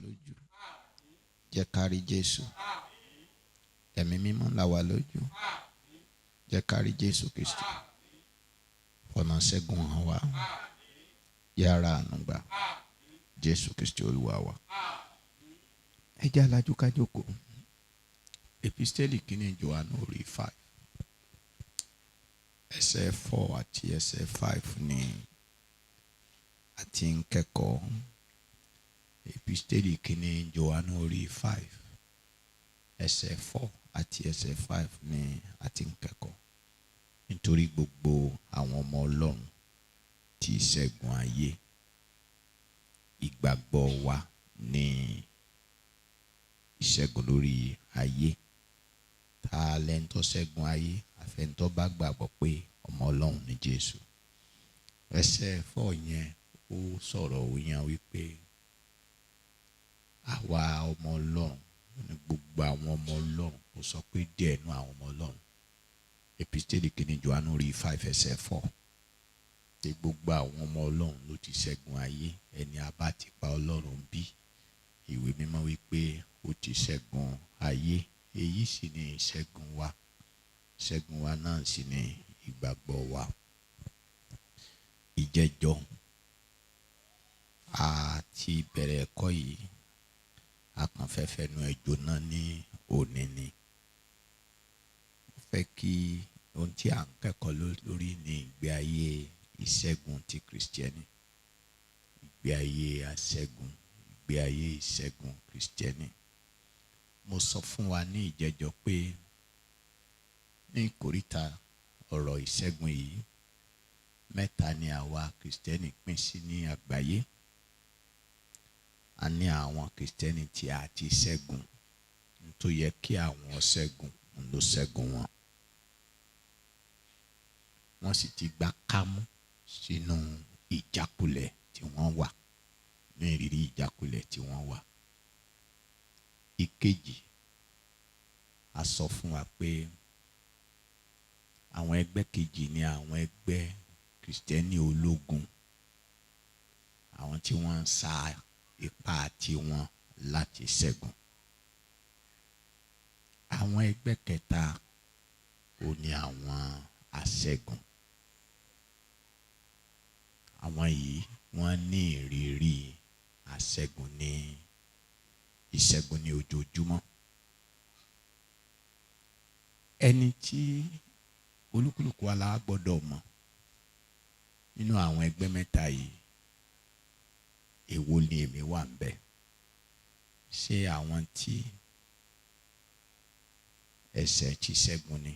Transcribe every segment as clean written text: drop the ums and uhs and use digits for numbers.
lójú. Jẹ́ ká rí Jésù. Ẹ̀mí mímọ́ là wá lójú. Jẹ́ ká rí Jésù Kristi. Ọ̀nà ṣẹ́gun hàn wá. Yára àánú gbà. Jésù Kristi Olúwa wa. Ẹ jẹ́ alájú ká jókòó. Epistẹ́lì kìíní Jòhánù orí 5. Ẹsẹ̀ 4 àti ẹsẹ̀ 5 ni àti ń kẹ́kọ̀ọ́. Epistẹ́lì kìíní Jòhánù orí 5. Ẹsẹ̀ 4 àti ẹsẹ̀ 5 ni àti ń kẹ́kọ̀ọ́. Nítorí gbogbo àwọn ọmọ Ọlọ́run tí ṣẹ́gun ayé, ìgbàgbọ́ wa ní ìṣẹ́gun lórí ayé. Ta lẹ́ńtọ́ ṣẹ́gun ayé? Àfẹ́ńtọ́ bá gbàgbọ́ pé ọmọ Ọlọ́run ni Jésù. Ẹsẹ̀ 4 yẹn ó sọ̀rọ̀ ó yàn wípé àwa ọmọ Ọlọ́run ní gbogbo àwọn ọmọ Ọlọ́run, kò sọ pé díẹ̀ nú àwọn ọmọ Ọlọ́run. Epistẹ́lì kìíní Jòhánù orí 5 ẹsẹ̀ 4. Tí gbogbo àwọn ọmọ Ọlọ́run ló ti ṣẹ́gun ayé. Ẹni a bá ti pa Ọlọ́run bí, ìwé mímọ́ wípé ó ti ṣẹ́gun ayé. Èyí sì ni ìṣẹ́gun wa. Ìṣẹ́gun wa náà sì ni ìgbàgbọ́ wa. Ìjẹ́jọ́ àti bẹ̀rẹ̀ ẹ̀kọ́ yìí, akànfẹ́fẹ́ nu ẹjọ́ náà ní òní ni. Mo fẹ́ kí ohun tí à ń kẹ́kọ̀ọ́ lórí ní ìgbé ayé ìṣẹ́gun ti Kristẹni. Ìgbé ayé aṣẹ́gun, ìgbé ayé ìṣẹ́gun Kristẹni. Mo sọ fún wa ní ìjẹ́jọ́ pé ní ìkóríta ọ̀rọ̀ ìṣẹ́gun yìí, mẹ́ta ni àwa Kristẹni pín sí ní àgbáyé. A ní àwọn Kristẹni tí a ti ṣẹ́gun, tó yẹ kí àwọn ṣẹ́gun ló ṣẹ́gun wọn. Wọ́n sì ti gbá kámú sínú ìjákulẹ̀ tí wọ́n wà, ní ìrírí ìjákulẹ̀ tí wọ́n wà. Ìkejì, a sọ fún wa pé àwọn ẹgbẹ́ kejì ni àwọn ẹgbẹ́ Kristẹni ológun. Àwọn tí wọ́n ń sa ipá tiwọn láti ṣẹ́gun. Àwọn ẹgbẹ́ kẹta ò ní àwọn aṣẹ́gun. Àwọn yìí wọ́n ní ìrírí aṣẹ́gun ní ìṣẹ́gun ní ojoojúmọ́. Ẹni tí olúkúlùkù wa la gbọ́dọ̀ mọ̀ nínú àwọn ẹgbẹ́ mẹ́ta yìí, èwo ni èmi wà ń bẹ̀? Ṣé àwọn tí ẹ̀ṣẹ̀ ti ṣẹ́gun ni,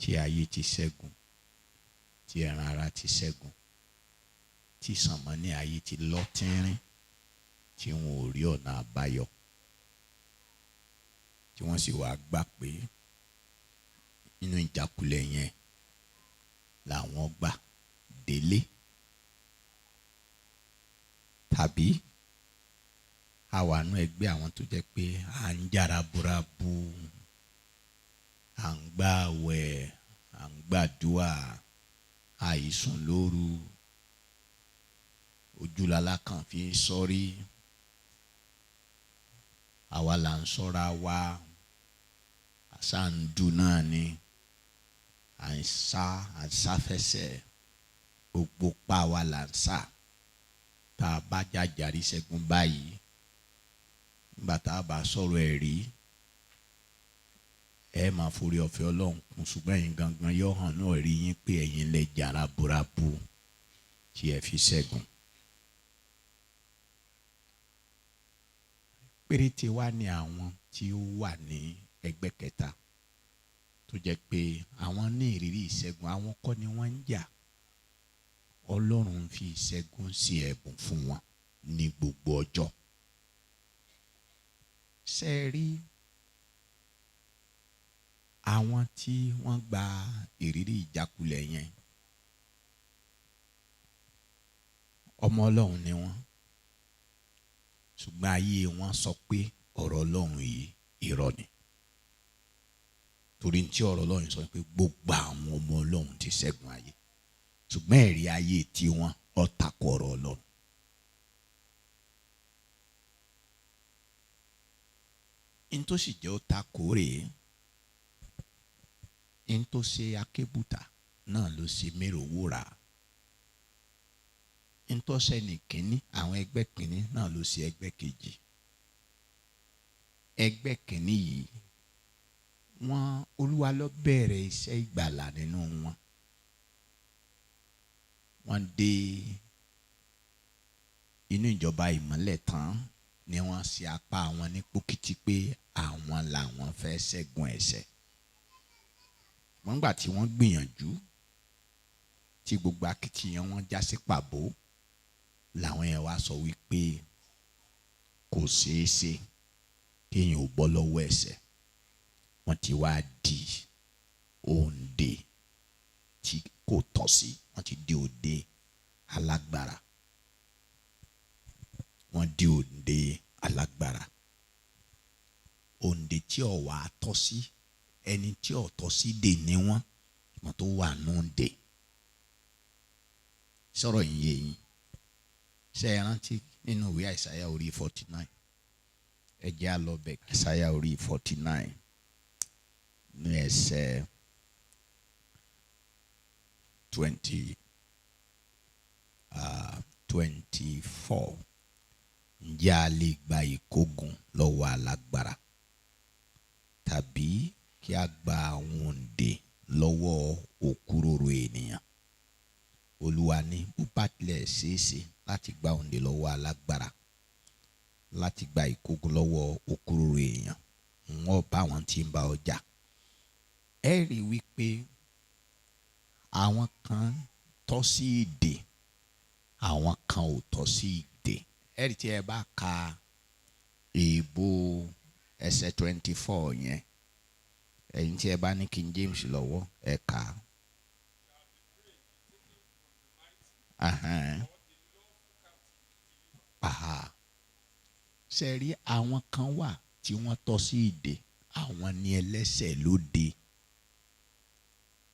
tí ayé ti ṣẹ́gun, tí ẹran ara ti ṣẹ́gun, tí sànmọ́nì ayé ti lọ tínrín, tí wọn ò rí ọ̀nà àbáyọ, tí wọ́n sì wá gbà pé nínú ìjákulẹ̀ yẹn làwọn gbà délé? Tàbí àwa nú ẹgbẹ́ àwọn tó jẹ́ pé à ń jára burabu, à ń gbààwẹ̀, à ń gbàdúà, àìsùn lóru, ojúlala kan fi ń sọ́rí. Àwa là ń sọ́ra wa, àṣà ń dùn náà ni, à ń sáfẹsẹ̀, gbogbo pa wa là ń sá. Tá a bá jàjàrí ṣẹ́gun báyìí, nígbà tá a bá sọ̀rọ̀ ẹ̀rí, ẹ máa forí ọ̀fẹ́ Ọlọ́run kún, ṣùgbọ́n ẹ̀yin gangan yóò hàn náà rí yín pé ẹ̀yin lẹ jàrá burabu tí ẹ fi ṣẹ́gun. Péréte wá ní àwọn tí ó wà ní ẹgbẹ́ kẹta tó jẹ́ pé àwọn ní ìrírí ìṣẹ́gun. Àwọn kọ́ ni wọ́n ń jà. Ọlọ́run fi ìṣẹ́gun sí ẹ̀bùn fún wọn ní gbogbo ọjọ́. Ṣé ẹ rí àwọn tí wọ́n gba ìrírí ìjákulẹ̀ yẹn? Ọmọ Ọlọ́run ni wọ́n, ṣùgbọ́n ayé wọn sọ pé ọ̀rọ̀ Ọlọ́run yìí irọ́ ni. Torí tí ọ̀rọ̀ Ọlọ́run sọ pé gbogbo àwọn ọmọ Ọlọ́run ti ṣẹ́gun ayé, ṣùgbọ́n ẹ̀rí ayé tí wọ́n ó tako ọ̀rọ̀ Ọlọ́run. n tó sì jẹ́ ó ta kórè n tó ṣe akébùtà náà ló ṣe mérò wúrà n tó ṣe ní kínní àwọn ẹgbẹ́ kínní náà ló ṣe ẹgbẹ́ kejì ẹgbẹ́ kínní yìí wọ́n Olúwa ló bẹ̀rẹ̀ iṣẹ́ ìgbàlà nínú wọn wọ́n dé inú ìjọba ìmọ́lẹ̀ tán ni wọ́n ṣe apá wọn ní pòkìtì pé àwọn làwọn fẹ́ ṣẹ́gun ẹ̀ṣẹ̀ wọ́n gbà tí wọ́n gbìyànjú tí gbogbo akitiyan wọn já sí pàbó làwọn yẹn wá sọ wípé kò ṣeé ṣe kéèyàn ò bọ́ lọ́wọ́ ẹ̀ṣẹ̀ wọ́n ti wá di òǹdè tí kò tọ́ sí wọ́n ti di òǹdè alágbára wọ́n di òǹdè alágbára òǹdè tí ò wá tọ́ sí ẹni tí ò tọ́ sí dè ní wọ́n tó wà nù dè sọ̀rọ̀ yìí yé yín ṣe é rántí nínú ìwé àìsáyà orí 49 ẹ jẹ́ á lọ bẹ̀ àìsáyà orí 49 ní ẹsẹ̀ 24 ǹjẹ́ a lè gba ìkógun lọ́wọ́ alágbára tàbí kí a gba àwọn òǹdè lọ́wọ́ òkúròrò ènìyàn Olúwa ní bó bá tilẹ̀ ṣeéṣe láti gba òǹdè lọ́wọ́ alágbára láti gba ìkógun lọ́wọ́ òkúròrò èèyàn wọ́n bá wọn tí ń bá ọjà ẹ rí wípé àwọn kan tọ́ sí ìdè àwọn kan ò tọ́ sí ìdè ẹ rí tí ẹ bá ka èèbó ẹsẹ̀ 24 yẹn ẹ̀yin tí ẹ bá ní King James lọ́wọ́ ẹ kà ṣe rí àwọn kan wà tí wọ́n tọ́ sí ìdè àwọn ní ẹlẹ́ṣẹ̀ lóde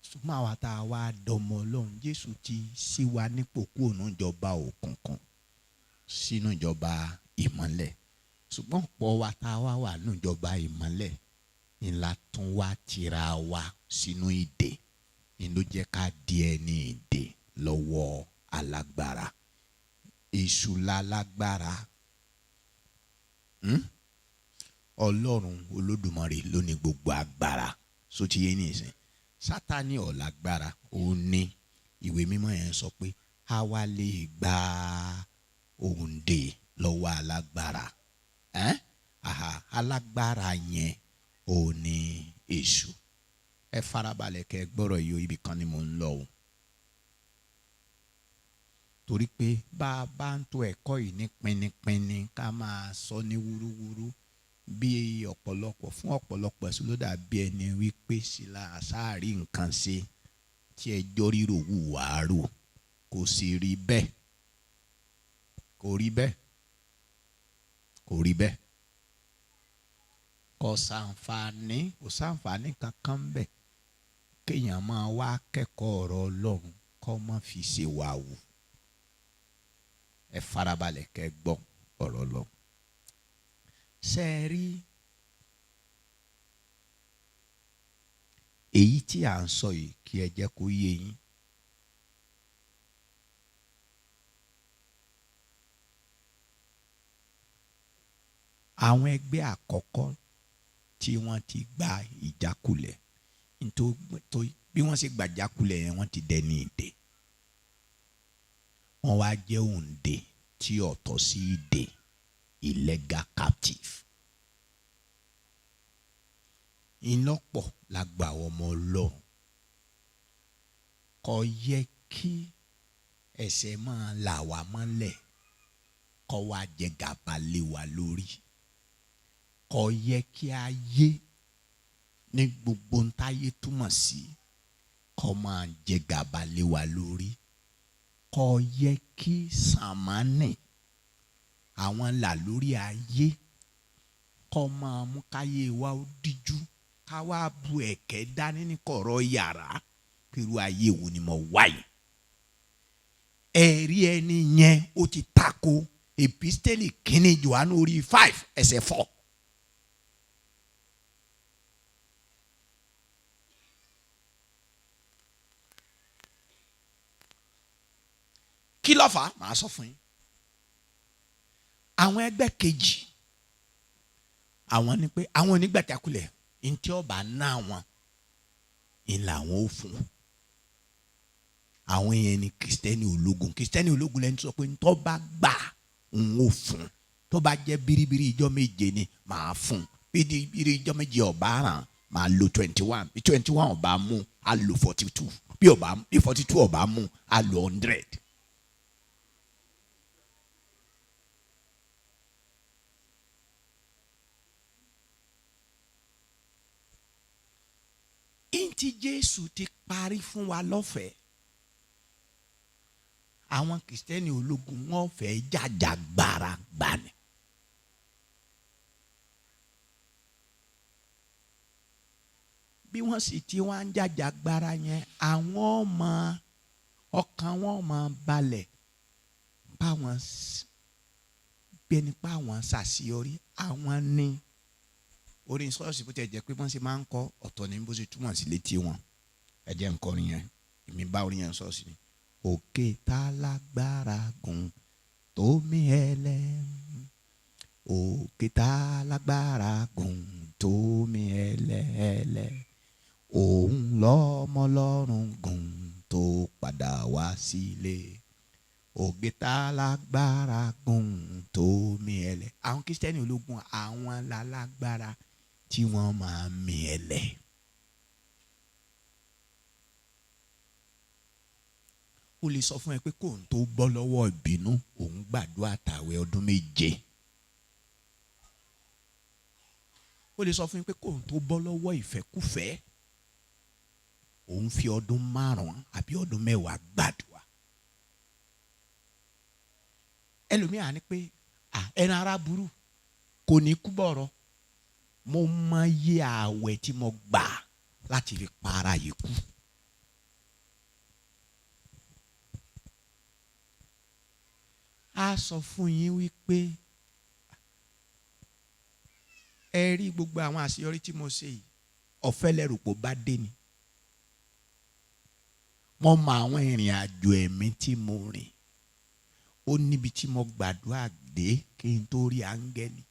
ṣùgbọ́n àwa tá a wá dọmọ Ọlọ́run Jésù ti ṣí wa nípò kúrò nínú ìjọba òkùnkùn sínú ìjọba ìmọ́lẹ̀ ṣùgbọ́n ọ̀pọ̀ wa tá a wá wà nínú ìjọba ìmọ́lẹ̀ ni la tún wá tira wa sínú ìdè ni ló jẹ́ ká di ẹni ìdè lọ́wọ́ alágbára èṣù lálágbára Ọlọ́run Olódùmarè ló ní gbogbo agbára sóti yé nìsín Sátánì ò lágbára ó ní ìwé mímọ́ yẹn sọ pé a wá lè gba òǹdè lọ́wọ́ alágbára alágbára yẹn ò ní èṣù ẹ farabalẹ̀ kẹ́ gbọ́rọ̀ yìí ibì kan ni mò ń lọ o torí pé bá a bá ń to ẹ̀kọ́ yìí ní pinninpinni ká máa sọ ní wúrúwúrú bí ọ̀pọ̀lọpọ̀ fún ọ̀pọ̀lọpọ̀ ẹ̀sùn ló dàbí ẹni wípé sílá àsáàrí nǹkan ṣe tí ẹjọ́ ríro wù wá rò kò sì rí bẹ́ẹ̀ kò rí bẹ́ẹ̀ kò rí bẹ́ẹ̀ kò sàǹfààní kankan bẹ́ẹ̀ kéèyàn máa wá kẹ́kọ̀ọ́ ọ̀rọ̀ Ọlọ́run kó má fi ṣe wà wù ẹ farabalẹ̀ kẹ́ gbọ́ ọ̀rọ̀ Ọlọ́run ṣe é rí èyí tí à ń sọ yìí kí ẹ jẹ́ kó yé yín àwọn ẹgbẹ́ àkọ́kọ́ tí wọ́n ti gba ìjákulẹ̀ nítorí bí wọ́n ṣe gba ìjákulẹ̀ yẹn wọ́n ti dẹni ìdè wọ́n wá jẹ́ òǹdè tí ọ̀tọ̀ sí ìdè illegal captive ìlọ́pọ̀ la gba àwọn ọmọ Ọlọ́run kò yẹ kí ẹ̀ṣẹ̀ máa là wá mọ́lẹ̀ kó wá jẹ gàba lé wa lórí kò yẹ kí a yé ní gbogbo ntáyé túmọ̀ sí kó máa jẹ gàba lé wa lórí kò yẹ kí sàmánì àwọn là lórí ayé kó máa mú káyé wa ó díjú ká wá bu ẹ̀kẹ́ dání ní kọ̀rọ̀ yàrá pẹ̀lú ayé wo ni mo wáyé ẹ̀rí ẹni yẹn ó ti tako epistẹ́lì kínní Jòhánù orí 5 ẹsẹ̀ 4 kí ló fà á màá sọ fún yín. Àwọn ẹgbẹ́ kejì àwọn ni pé àwọn onígbàjákulẹ̀ ntí ọba ná wọn ìlà àwọn ò fún. Àwọn yẹn ni Kristẹni ológun. Kristẹni ológun lẹni sọ pé ntọ́ bá gbà ń ò fún. Tó bá jẹ́ biribiri ìjọ méje ni màá fún. Biribiri ìjọ méje ọba ràn màá lo 21. Bí 21 ọba mú á lo 42. Bí 42 ọba mú á lo 100. Ntí Jésù ti parí fún wa lọ́fẹ̀ẹ́. Àwọn Kristẹni ológun wọn fẹ́ jàjàgbara gbani. Bí wọ́n sì ti wá ń jàjàgbara yẹn, àwọn ọmọ ọkàn wọn máa balẹ̀ báwọn gbẹni pa àwọn ṣàṣeyọrí. Àwọn ní orin ṣọ́ọ̀ṣì bó tẹ̀ jẹ́ pé wọ́n ṣe máa ń kọ́ ọ̀tọ̀ ní bó ṣe túmọ̀ sí létí wọn. Ẹ jẹ́ n kọrin yẹn, èmi bá orin yẹn ṣọ́ọ̀ṣì ni. Òkè tá lágbára gùn tó mì ẹlẹ́. Òkè tá lágbára gùn tó mì ẹlẹ́. Òun lọ́mọ Ọlọ́run gùn tó padà wá sílé. Òkè tá lágbára gùn tó mì ẹlẹ́. Àwọn Kristẹni ológun àwọn lálágbára tí wọ́n máa mì ẹlẹ́. Ó lè sọ fún ẹ pé kò ń tó bọ́ lọ́wọ́ ìbínú òun gbàdúrà àtàwẹ̀ ọdún 7. Ó lè sọ fún ẹ pé kò ń tó bọ́ lọ́wọ́ ìfẹ́kúfẹ́ òun fi ọdún 5 àbí ọdún 10 gbàdúrà. Ẹlòmíà ní pé ẹran ara burú kò ní kú bọ̀rọ̀. Mo mọ iye àwẹ̀ tí mo gbà láti fi para yìí kú. A sọ fún yín wípé ẹ rí gbogbo àwọn àṣeyọrí tí mo ṣe yìí ọ̀fẹ́ lẹ́rù pò bá dé ni. Mo mọ àwọn ìrìn àjò ẹ̀mí tí mo rìn. Ó níbi tí mo gbàdúrà dé kí n tó rí áńgẹ́lì.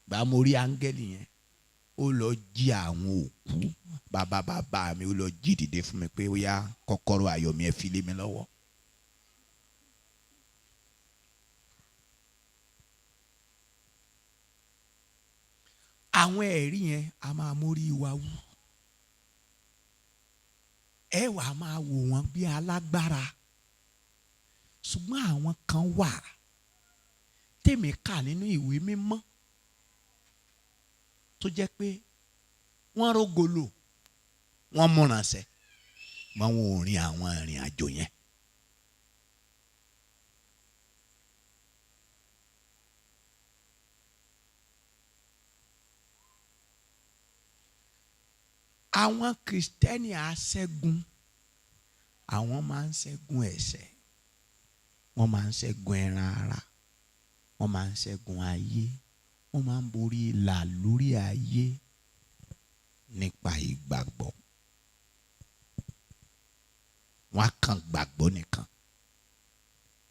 Bá mo rí áńgẹ́lì yẹn ó lọ jí àwọn òkú. Bàbá mi ó lọ jí dìde fún mi pé ó yá kọ́kọ́rọ́ ayọ̀ mi ẹ fi lé mi lọ́wọ́. Àwọn ẹ̀rí yẹn a máa mórí wa wú. Ẹ wàá máa wò wọ́n bí alágbára. Ṣùgbọ́n àwọn kan wà tèmi kà nínú ìwé mímọ́ tó jẹ́ pé wọ́n rógolo wọ́n múránṣẹ́ mọ́ wọn ò rin àwọn ìrìn àjò yẹn. Àwọn Kristẹni aṣẹ́gun àwọn máa ń ṣẹ́gun ẹ̀ṣẹ̀. Wọ́n máa ń ṣẹ́gun ẹran ara. Wọ́n máa ń ṣẹ́gun ayé. Wọ́n máa ń borí ìlà lórí ayé nípa ìgbàgbọ́. Wọ́n á kàn gbàgbọ́ nìkan.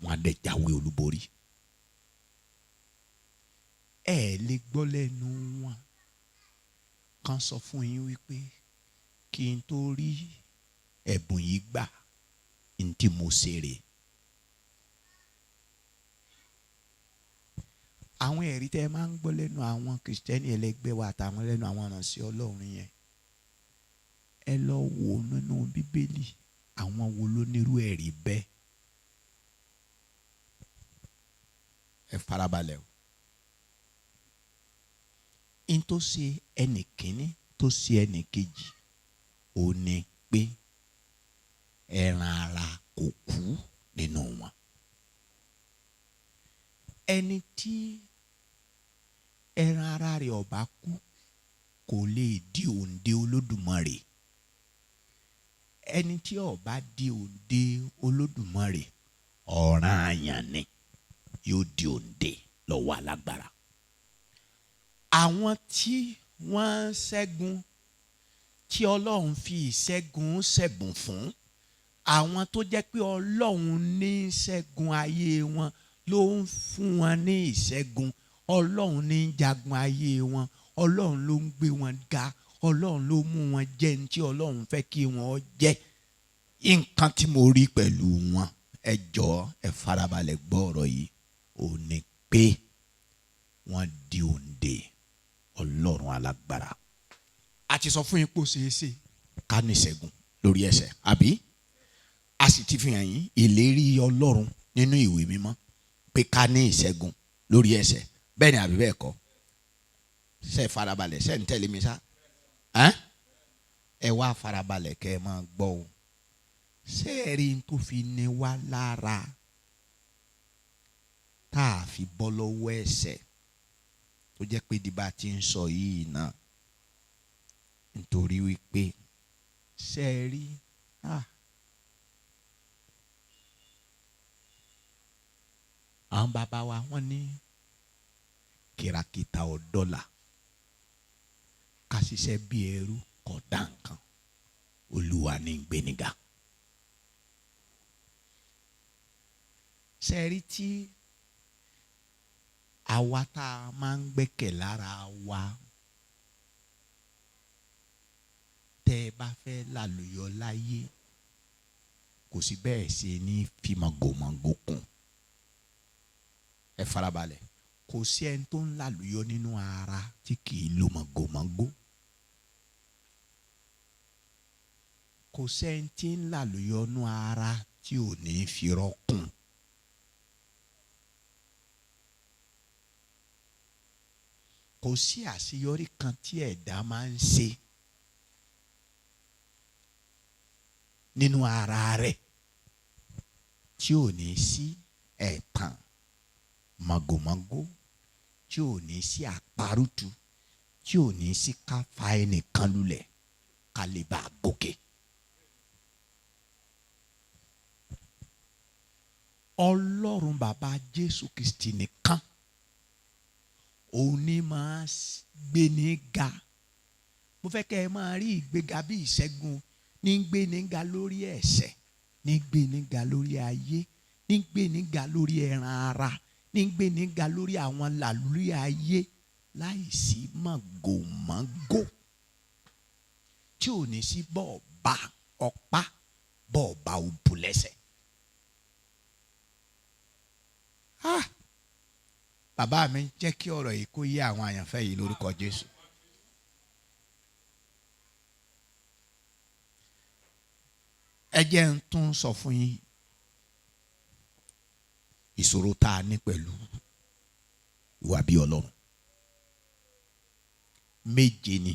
Wọ́n á dẹ̀ jáwé olúborí. Ẹ lè gbọ́ lẹ́nu wọn kan sọ fún yín wípé kí n tó rí ẹ̀bùn yìí gbà ntí mo ṣe rè. Àwọn ẹ̀rí tẹ́ ẹ máa ń gbọ́ lẹ́nu àwọn Kristẹni ẹlẹgbẹ́ wa àtàwọn lẹ́nu àwọn ìránṣẹ́ Ọlọ́run yẹn. Ẹ lọ wò nínú Bíbélì àwọn wo ló nírú ẹ̀rí bẹ́ẹ̀. Ẹ farabalẹ̀ o. In tó ṣe ẹnì kìíní tó ṣe ẹnì kejì ó ní pé ẹran ara kò kú nínú wọn. Ẹni tí ẹran ara rẹ̀ ọba kú kò lè di òǹdè Olódùmarè. Ẹni tí ọba di òǹdè Olódùmarè ọ̀ranyàn ni yóò di òǹdè lọ́wọ́ alágbára. Àwọn tí wọ́n ṣẹ́gun tí Ọlọ́run fi ìṣẹ́gun ṣẹ̀bùn fún àwọn tó jẹ́ pé Ọlọ́run ní ṣẹ́gun ayé wọn ló ń fún wọn ní ìṣẹ́gun. Ọlọ́run ní jagun ayé wọn. Ọlọ́run ló ń gbé wọn ga. Ọlọ́run ló mú wọn jẹ́ ní tí Ọlọ́run fẹ́ kí wọ́n jẹ́. Nǹkan tí mo rí pẹ̀lú wọn, ẹ jọ̀ọ́ ẹ farabalẹ̀ gbọ́ ọ̀rọ̀ yìí, ò ní pé wọ́n di òǹdè Ọlọ́run alágbára. A ti sọ fún yín pé ó ṣeé ṣe ká ní ìṣẹ́gun lórí ẹ̀ṣẹ̀, àbí? A sì ti fi hàn yín ìlérí Ọlọ́run nínú ìwé mímọ́ pé ká ní ìṣẹ́gun lórí ẹ̀ṣẹ̀. Bẹ́ẹ̀ ni àbí bẹ́ẹ̀ kọ́? Ṣé farabalẹ̀, ṣé ń tẹ̀lé mi sá? Ẹ wá farabalẹ̀ kẹ́ ẹ máa gbọ́ o. Ṣé ẹ rí n tó fi ní wá lára tá a fi bọ́ lọ́wọ́ ẹ̀ṣẹ̀ tó jẹ́ pé dìbà tí ń sọ yìí náà, nítorí wípé ṣé ẹ rí àwọn bàbá wa wọ́n ní kìràkìtà ọ̀dọ́là, ká ṣiṣẹ́ bí ẹrú kò dá nǹkan, Olúwa ní gbéniga. Ṣé ẹ rí tí àwa tá a máa ń gbẹ́kẹ̀ lára wa, tẹ́ ẹ bá fẹ́ lálùyọ láyé, kò sí bẹ́ẹ̀ ṣe ní fi màgòmágó kún. Ẹ farabalẹ̀, kò sí ẹni tó ń lálùyọ nínú ara tí kì í lo màgòmágó. Kò sẹ́ni tí ń lálùyọ nínú ara tí ò ní fi rọ́kùn. Kò sí àṣeyọrí kan tí ẹ̀dá máa ń ṣe nínú ara rẹ̀ tí ò ní sí ẹ̀tàn, màgòmágó, tí ò ní sí àparùtù, tí ò ní sí ká fa ẹnìkan lulẹ̀ ká lè bá a gòkè. Ọlọ́run bàbá Jésù Kristi nìkan òun ni máa gbé ní ga. Mo fẹ́ kẹ́ ẹ máa rí ìgbéga bí ìṣẹ́gun, ní gbé ní ga lórí ẹ̀ṣẹ̀, ní gbé ní ga lórí ayé, ní gbé ní ga lórí ẹran ara, ní gbé ní ga lórí àwọn làlúrí ayé láìsí màgòmágó, tí ò ní sí bọ́ọ̀bà ọ̀pá, bọ́ọ̀bà òbú lẹ́sẹ̀. Bàbá mi jẹ́ kí ọ̀rọ̀ yìí kó yé àwọn àyànfẹ́ yìí lórúkọ Jésù. Ẹ jẹ́ ń tún sọ fún yín ìṣòro tá a ní pẹ̀lú ìwà bí Ọlọ́run. Méje ni.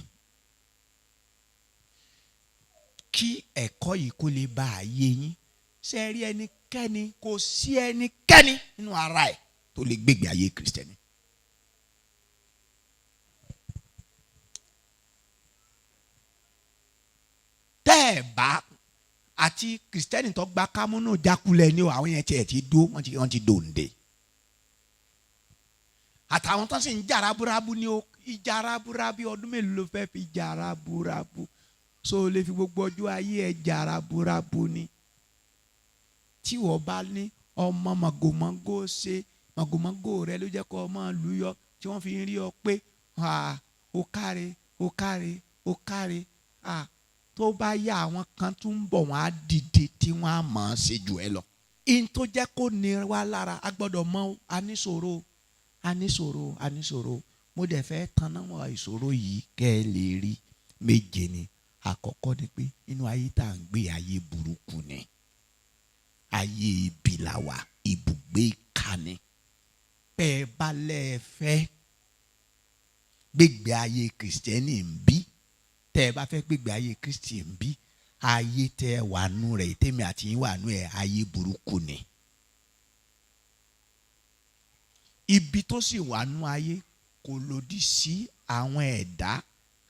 Kí ẹ̀kọ́ yìí kó lè bá a yé yín, ṣé rí ẹnikẹ́ni, kò sí ẹnikẹ́ni nínú ara ẹ̀ tó lè gbégbé ayé Kristẹni. Tẹ́ ẹ̀ bá àti Kristẹni tó gba kámúnú jákulẹ̀ ni o, àwọn yẹn tiẹ̀ ti dó, wọ́n ti dòǹde. Àtàwọn tó sì ń jà raburabu ni o, ìjà raburabu ọdún mélòó ló fẹ́ fi jà raburabu? So lè fi gbogbo ọjọ́ ayé ẹ̀ jà raburabu ni. Tí wọ́n bá ní ọmọ màgòmágó ṣe, màgòmágó rẹ ló jẹ́ kó ọmọ lùyọ, tí wọ́n fi ń rí ọ pé ó káre, ó káre, ó káre. Tó bá yá àwọn kan tún ń bọ̀, wọ́n á dìde tí wọ́n á mọ̀ ọ́n ṣe jù ẹ lọ. In tó jẹ́ kó ní wá lára, a gbọ́dọ̀ mọ̀ aníṣòro. Mo dẹ̀ fẹ́ tanná wọ ìṣòro yìí kẹ́ ẹ lè rí. Méje ni. Àkọ́kọ́ ni pé inú ayé tá à ń gbé, ayé burúkú ni. Ayé ibi là wà, ibùgbé ìkà ni. Bẹ́ẹ̀ bá lẹ́ẹ̀fẹ́ gbégbé ayé Kristẹni ń bí, tẹ́ ẹ bá fẹ́ gbégbé ayé Kristi ń bí, ayé tẹ́ ẹ wà nú rẹ̀, tèmi àti yín wà nú ẹ̀, ayé burúkú ni. Ibi tó sì wà nú ayé kò lòdì sí àwọn ẹ̀dá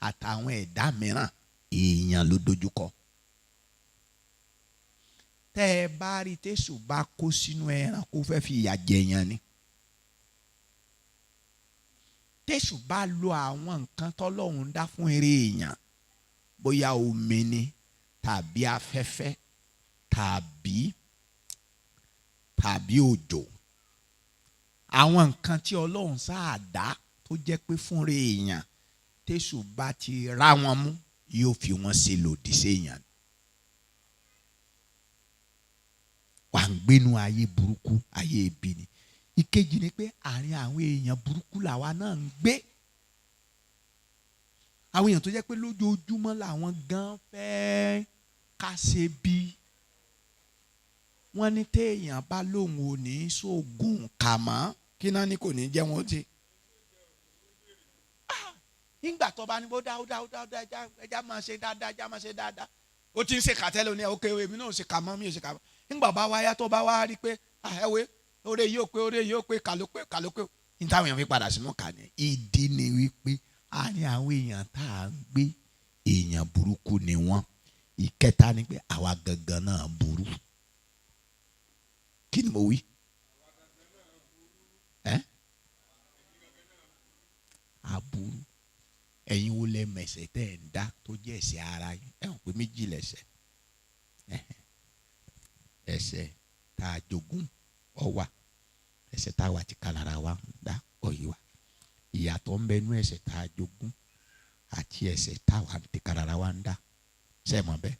àtàwọn ẹ̀dá mìíràn, èèyàn ló dojúkọ. Tẹ́ ẹ bá rí tẹ́sù bá kó sínú ẹran, kó fẹ́ fi ìyà jẹ èèyàn ni. Tẹ́sù bá lo àwọn nǹkan tọ́lọ́hun dá fún eré èèyàn, bóyá omi ni tàbí afẹ́fẹ́ tàbí òjò. Àwọn nǹkan tí Ọlọ́run sáà dá tó jẹ́ pé fúnra èèyàn tésù bá ti rá wọn mú yóò fi wọn ṣe lòdì sí èèyàn. Wà ń gbénu ayé burúkú, ayé ebi ni. Ìkejì ni pé àárín àwọn èèyàn burúkú làwa náà ń gbé. Àwọn èèyàn tó jẹ́ pé lójoojúmọ́ làwọn gan fẹ́ ká ṣe bí. Wọ́n ní téèyàn bá lóun ò ní sóògùn kà mọ́, kí náà ní kò ní jẹ́ wọn ó ti. Nígbà tó bá ní bó dá ẹja máa ṣe dáadáa, ẹja máa ṣe dáadáa. Ó ti ń ṣe kàtẹ́lẹ̀ ní òkè èmi náà ò ṣe kà mọ́, mi ò ṣe kà mọ́. Nígbà bá wáyá tó bá wá rí pé ẹ̀wẹ̀ oore yóò pé kàlópé. Ní táwọn èèyàn fi padà sínú kà ní. Ìdí ni wípé àárín àwọn èèyàn tá à ń gbé èèyàn burúkú ni wọ́n. Ìkẹta ni pé àwa gangan náà burú. Kí ni mo wí? Aburú. Ẹ̀yin wo lẹ mẹ̀sẹ̀ tẹ́ ẹ̀ ń dá tó jẹ́ ẹ̀ṣẹ̀ ara yín? Ẹ̀ ń pè méjì lẹ̀ṣẹ̀. Ẹ̀ṣẹ̀ tá a jogún ọwà, ẹ̀ṣẹ̀ tá a wà tí kálára wa ń dá ọ̀yíwá. Ìyàtọ̀ ń bẹ nú ẹ̀ṣẹ̀ tá a jogún àti ẹ̀ṣẹ̀ tá a wà tí kálára wa ń dá. Ṣé ẹ mọ̀ bẹ́ẹ̀?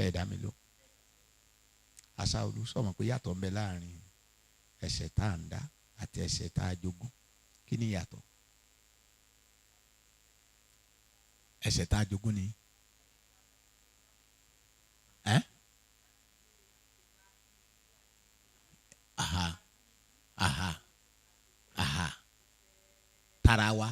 Ẹ dá mi lò. Àṣà olùsọ̀mọ̀ pé yàtọ̀ ń bẹ láàrin ẹ̀ṣẹ̀ tá a ń dá àti ẹ̀ṣẹ̀ tá a jogún. Kí ni yàtọ̀? Ẹ̀ṣẹ̀ tá a jogún ni. Tara wa.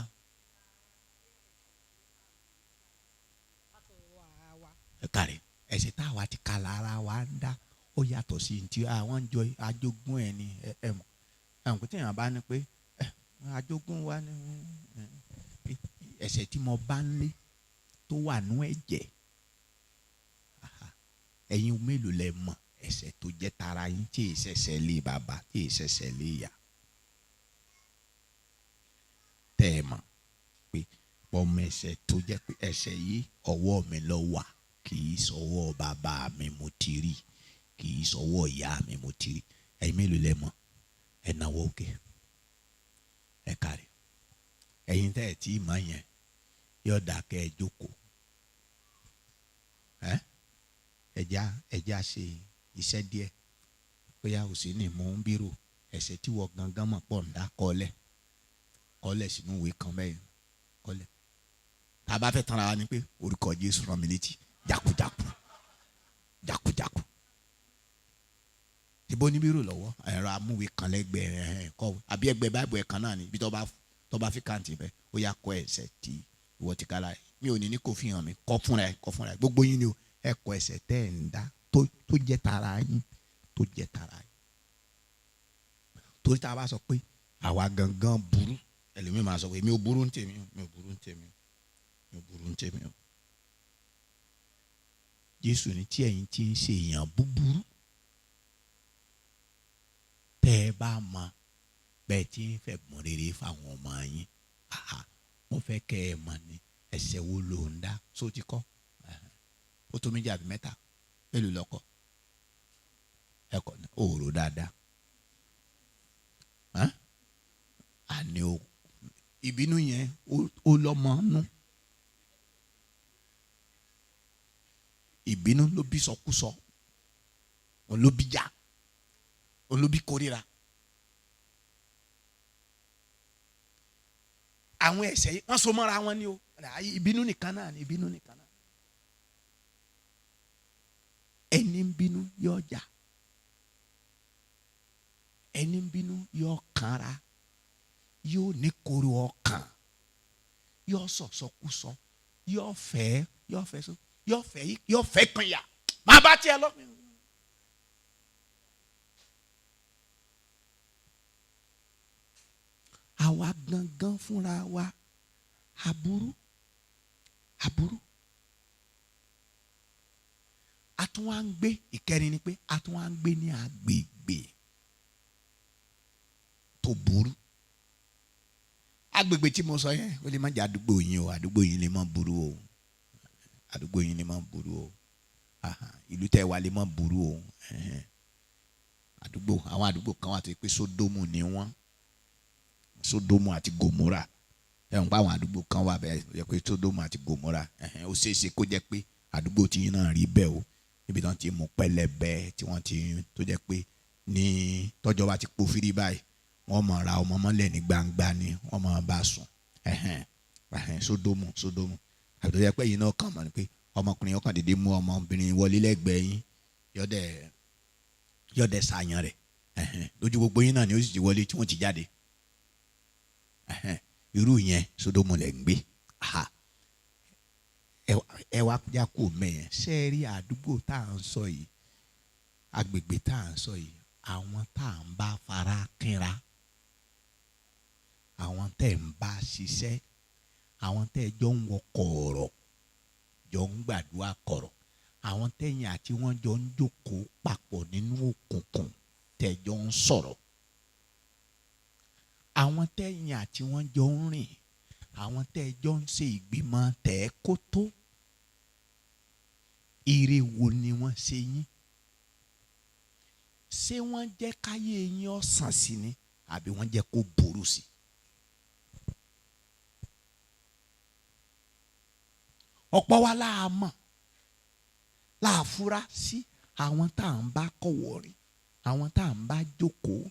Kàrí ẹ̀ṣẹ̀ tá a wà tí kálára wa ń dá ó yàtọ̀ sí ti àwọn jọ ajogún ẹ̀ ni ẹ̀ mọ̀. Àwọn kò tí èèyàn bá ní pé ajogún wa ni ẹ̀ṣẹ̀ tí mo bá ń lé tó wà nú ẹ̀jẹ̀. Ẹ̀yin mélòó lẹ mọ̀ ẹ̀ṣẹ̀ tó jẹ́ tara yín tí ìṣẹ̀ṣẹ̀ lé bàbá tí ìṣẹ̀ṣẹ̀ lé ìyá? Tẹ́ ẹ mọ̀ pé ọmọ ẹ̀ṣẹ̀ tó jẹ́ pé ẹ̀ṣẹ̀ yìí ọwọ́ mi ló wà, kì í sọwọ́ bàbá mi mo ti rí, kì í sọwọ́ ìyá mi mo ti rí. Ẹ̀yin mélòó lẹ mọ̀? Ẹ náwó òkè. Ẹ kárí. Ẹ̀yin tẹ́ ẹ tí ì mọ̀ yẹn yóò dà kẹ́ ẹ jókòó. Ẹja ṣe iṣẹ́ díẹ̀. Bóyá ò sí ní mò ń bírò ẹ̀ṣẹ̀ tí wọ́n gangan mọ̀ pọ̀ ń dá kọ́lẹ̀ sínú ìwé kan bẹ́ẹ̀ kọ́lẹ̀. Tá a bá fẹ́ tanra wa ni pé orúkọ Jésù rán mi létí jákujáku. Ìbò ní bírò lọ́wọ́ ẹ̀rọ amúwé kan lẹ́gbẹ̀ẹ́ kọ́ àbí ẹgbẹ́ báìbù ẹ̀ kan náà ni ibi tó bá fi kàǹtì bẹ́ẹ̀ ó yá kọ́ ẹ̀ṣẹ̀ tí ìwọ ti ká láyé. Mi ò ní kó fi hàn mí kọ́ fúnra ẹ̀ gbogbo yín ni o ẹ kọ́ ẹ̀ṣẹ̀ tẹ́ ẹ̀ ń dá tó jẹ́ tara yín tó jẹ́ tara yín. Torí tá a bá sọ pé àwa gangan burú ẹlòmíì máa sọ pé mi ò burú ń tèmi o. Jésù ní tí ẹ̀yin ti ń ṣe èèyàn búburú tẹ́ ẹ bá mọ̀ bẹ́ẹ̀ tí ń fẹ́ mọ̀ rere fáwọn ọmọ yín. Mo fẹ́ kẹ́ ẹ mọ̀ ní ẹ̀ṣẹ̀ wo ló ń dá só ti kọ́. Ó tó méjì àbí mẹ́ta mélòó lọ́kọ̀ ẹ̀kọ́ ní òòrò dáadáa. Àní o ìbínú yẹn ó lọ́mọ nú. Ìbínú ló bí sọkúsọ, òun ló bí jà, òun ló bí kórìíra. Àwọn ẹ̀ṣẹ̀ yìí wọ́n so mọ́ra wọn ni o. Ìbínú nìkan náà ni ìbínú nìkan náà. Ẹni ń bínú yóò jà, ẹni ń bínú yóò kanra, yóò ní kóró ọkàn, yóò sọ̀sọ̀kúsọ, yóò fẹ́ pinya. Máa bá tiẹ̀ lọ. Àwa gangan fúnra wa aburú. A tún wá ń gbé ìkẹrin ni pé a tún wá ń gbé ní agbègbè tó burú. Agbègbè tí mo sọ yẹn ó lè má jẹ́ àdúgbò yín o, àdúgbò yín lè má burú o, àdúgbò yín lè má burú o. ìlú tẹ́ wà lè mọ́ burú o. Àwọn àdúgbò kan wà tó pé Sódómù ni wọ́n, Sódómù àti Gòmórà. Ẹ̀wọ̀n pa àwọn àdúgbò kan wà bẹ́ẹ̀ yẹ pé Sódómù àti Gòmórà. Ó ṣeéṣe kó jẹ́ pé àdúgbò tí yín náà rí bẹ́ẹ̀ o, níbi tí wọ́n ti mú pẹlẹbẹ, tí wọ́n ti tó jẹ́ pé ní tọ́jọ́ bá ti pòfìrí báyìí wọ́n mọ̀ ra ọmọ mọ́lẹ̀ ní gbangba ni wọ́n mọ̀ bá sùn. Sódómù àbí tó jẹ́ pé yín náà kàn mọ̀ ni pé ọmọkùnrin yóò kàn dédé mú ọmọbìnrin wọlé lẹ́gbẹ̀ẹ́ yín yọ̀dẹ̀ sàyàn rẹ̀ lójú gbogbo yín náà ni ó sì ti wọlé tí wọ́n ti jáde. Irú yẹn Sódómù lẹ̀ ń gbé. Ẹ wá já kó mẹ́yẹn ṣé ẹ rí àdúgbò tá à ń sọ yìí, agbègbè tá à ń sọ yìí, àwọn tá à ń bá fara kínra, àwọn tẹ́ ń bá ṣiṣẹ́, àwọn tẹ́ jọ ń wọ kọ̀ọ̀rọ̀, jọ ń gbàdúrà kọ̀rọ̀, àwọn tẹ́yìn àti wọ́n jọ ń jókòó papọ̀ nínú òkùnkùn tẹ́ jọ ń sọ̀rọ̀, àwọn tẹ́yìn àti wọ́n jọ ń rìn, àwọn tẹ́ jọ ń ṣe ìgbìmọ̀ tẹ́ kó tó. Ire wo ni wọ́n ṣe yín? Ṣé wọ́n jẹ́ káyé yín ọ̀sán sí ni àbí wọ́n jẹ́ kó burú sí? Ọ̀pọ̀ wa la mọ̀, la fura sí àwọn tá à ń bá kọ̀wọ̀ rìn, àwọn tá à ń bá jókòó,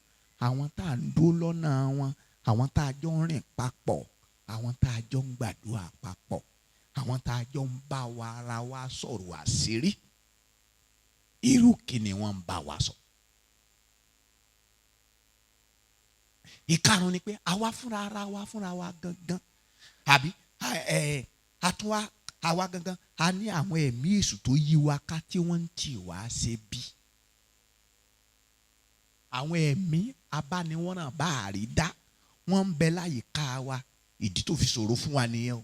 àwọn tá à ń dúró lọ́nà wọn, àwọn tá a jọ ń rìn papọ̀, àwọn tá a jọ ń gbàdúrà papọ̀, àwọn tá a jọ ń bá wa ara wa sọ̀rọ̀ àṣírí. Irú kí ni wọ́n ń bá wa sọ? Ìkarùn ni pé àwa fúnra ara wa fúnra wa gangan, àbí àwa gangan a ní àwọn ẹ̀mí èṣù tó yí wa ká tí wọ́n ń tì wá ṣe bí. Àwọn ẹ̀mí abániwọ́n náà bá àrí dá wọ́n ń bẹ láyìíká wa, ìdí tó fi ṣòro fún wa nìyẹn o.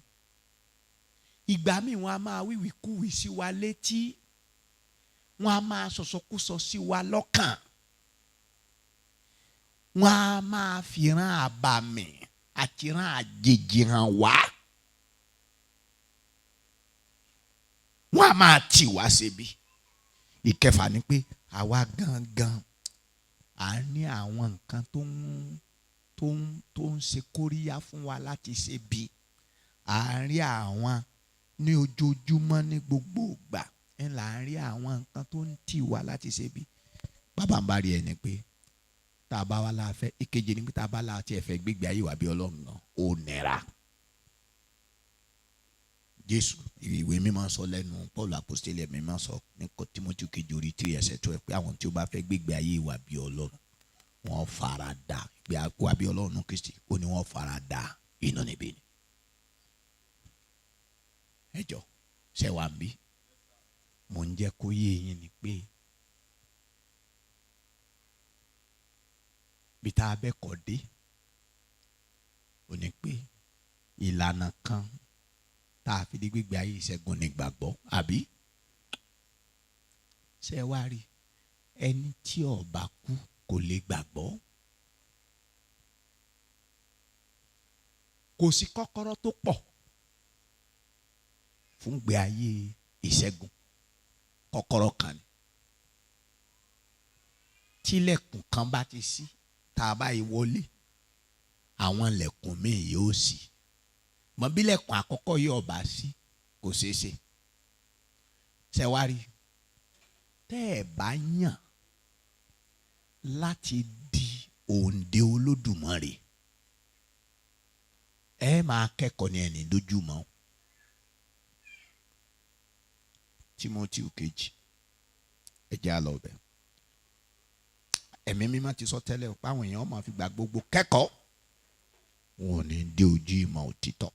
Ìgbà míì wọ́n á máa wíwìkúwì sí wa létí, wọ́n á máa sọ̀sọ̀kúsọ sí wa lọ́kàn, wọ́n á máa fi rán àbàmì àti rán àjèjì hàn wá. Wọ́n á máa tì wá ṣebí. Ìkẹfà ni pé àwa gangan a ní àwọn nǹkan tó ń ṣe kóríyá fún wa láti ṣe bí. À ń rí àwọn ní ojoojúmọ́ ní gbogbo ìgbà là ń rí àwọn nǹkan tó ń tì wá láti ṣe bí. Bàbá ń bá rí ẹni pé tá a bá wá la fẹ́, ìkeje ni pé tá a bá la ti ẹ̀fẹ̀ gbégbé ayé wa bí Ọlọ́run náà ó nira. Jésù ìwé mímọ́ sọ lẹ́nu Paul apostole mímọ́ sọ ní Tímótì kejì orí 3:12 pé àwọn tí ó bá fẹ́ gbégbé ayé wa bí Ọlọ́run wọ́n fara dà, pé wa bí Ọlọ́run Kristi ó ní wọ́n fara dà inú níbí ni. Ẹjọ́ ṣe wà ń bí mo ń jẹ́ kó yé yín ni pé bí tá a bẹ́ kọ́ dé ó ní pé ìlànà kan tá a fi di gbígbé ayé ìṣẹ́gun ní gbàgbọ́, àbí? Ṣé wá rí ẹni tí ó bá kú kò lè gbàgbọ́. Kò sí kọ́kọ́rọ́ tó pọ̀ fún gbé ayé ìṣẹ́gun, kọ́kọ́rọ́ kan ni. Tílẹ̀kùn kan bá ti ṣí tá a bá yí wọlé, àwọn ilẹ̀kùn míì yóò ṣí. Mọ bílẹ̀kùn àkọ́kọ́ yóò bá sí kò ṣeé ṣe. Ṣé wá rí tẹ́ ẹ̀ bá yàn láti di òǹdè Olódùmarè ẹ máa kẹ́kọ̀ọ́ ní ẹni dójúmọ́. Tímótì kejì ẹ jẹ́ á lọ bẹ̀. Ẹ̀mí mímọ́ ti sọ tẹ́lẹ̀ pé àwọn èèyàn máa fi gbà gbogbo kẹ́kọ̀ọ́ wọn ò ní dé ojú ìmọ̀ òtítọ́.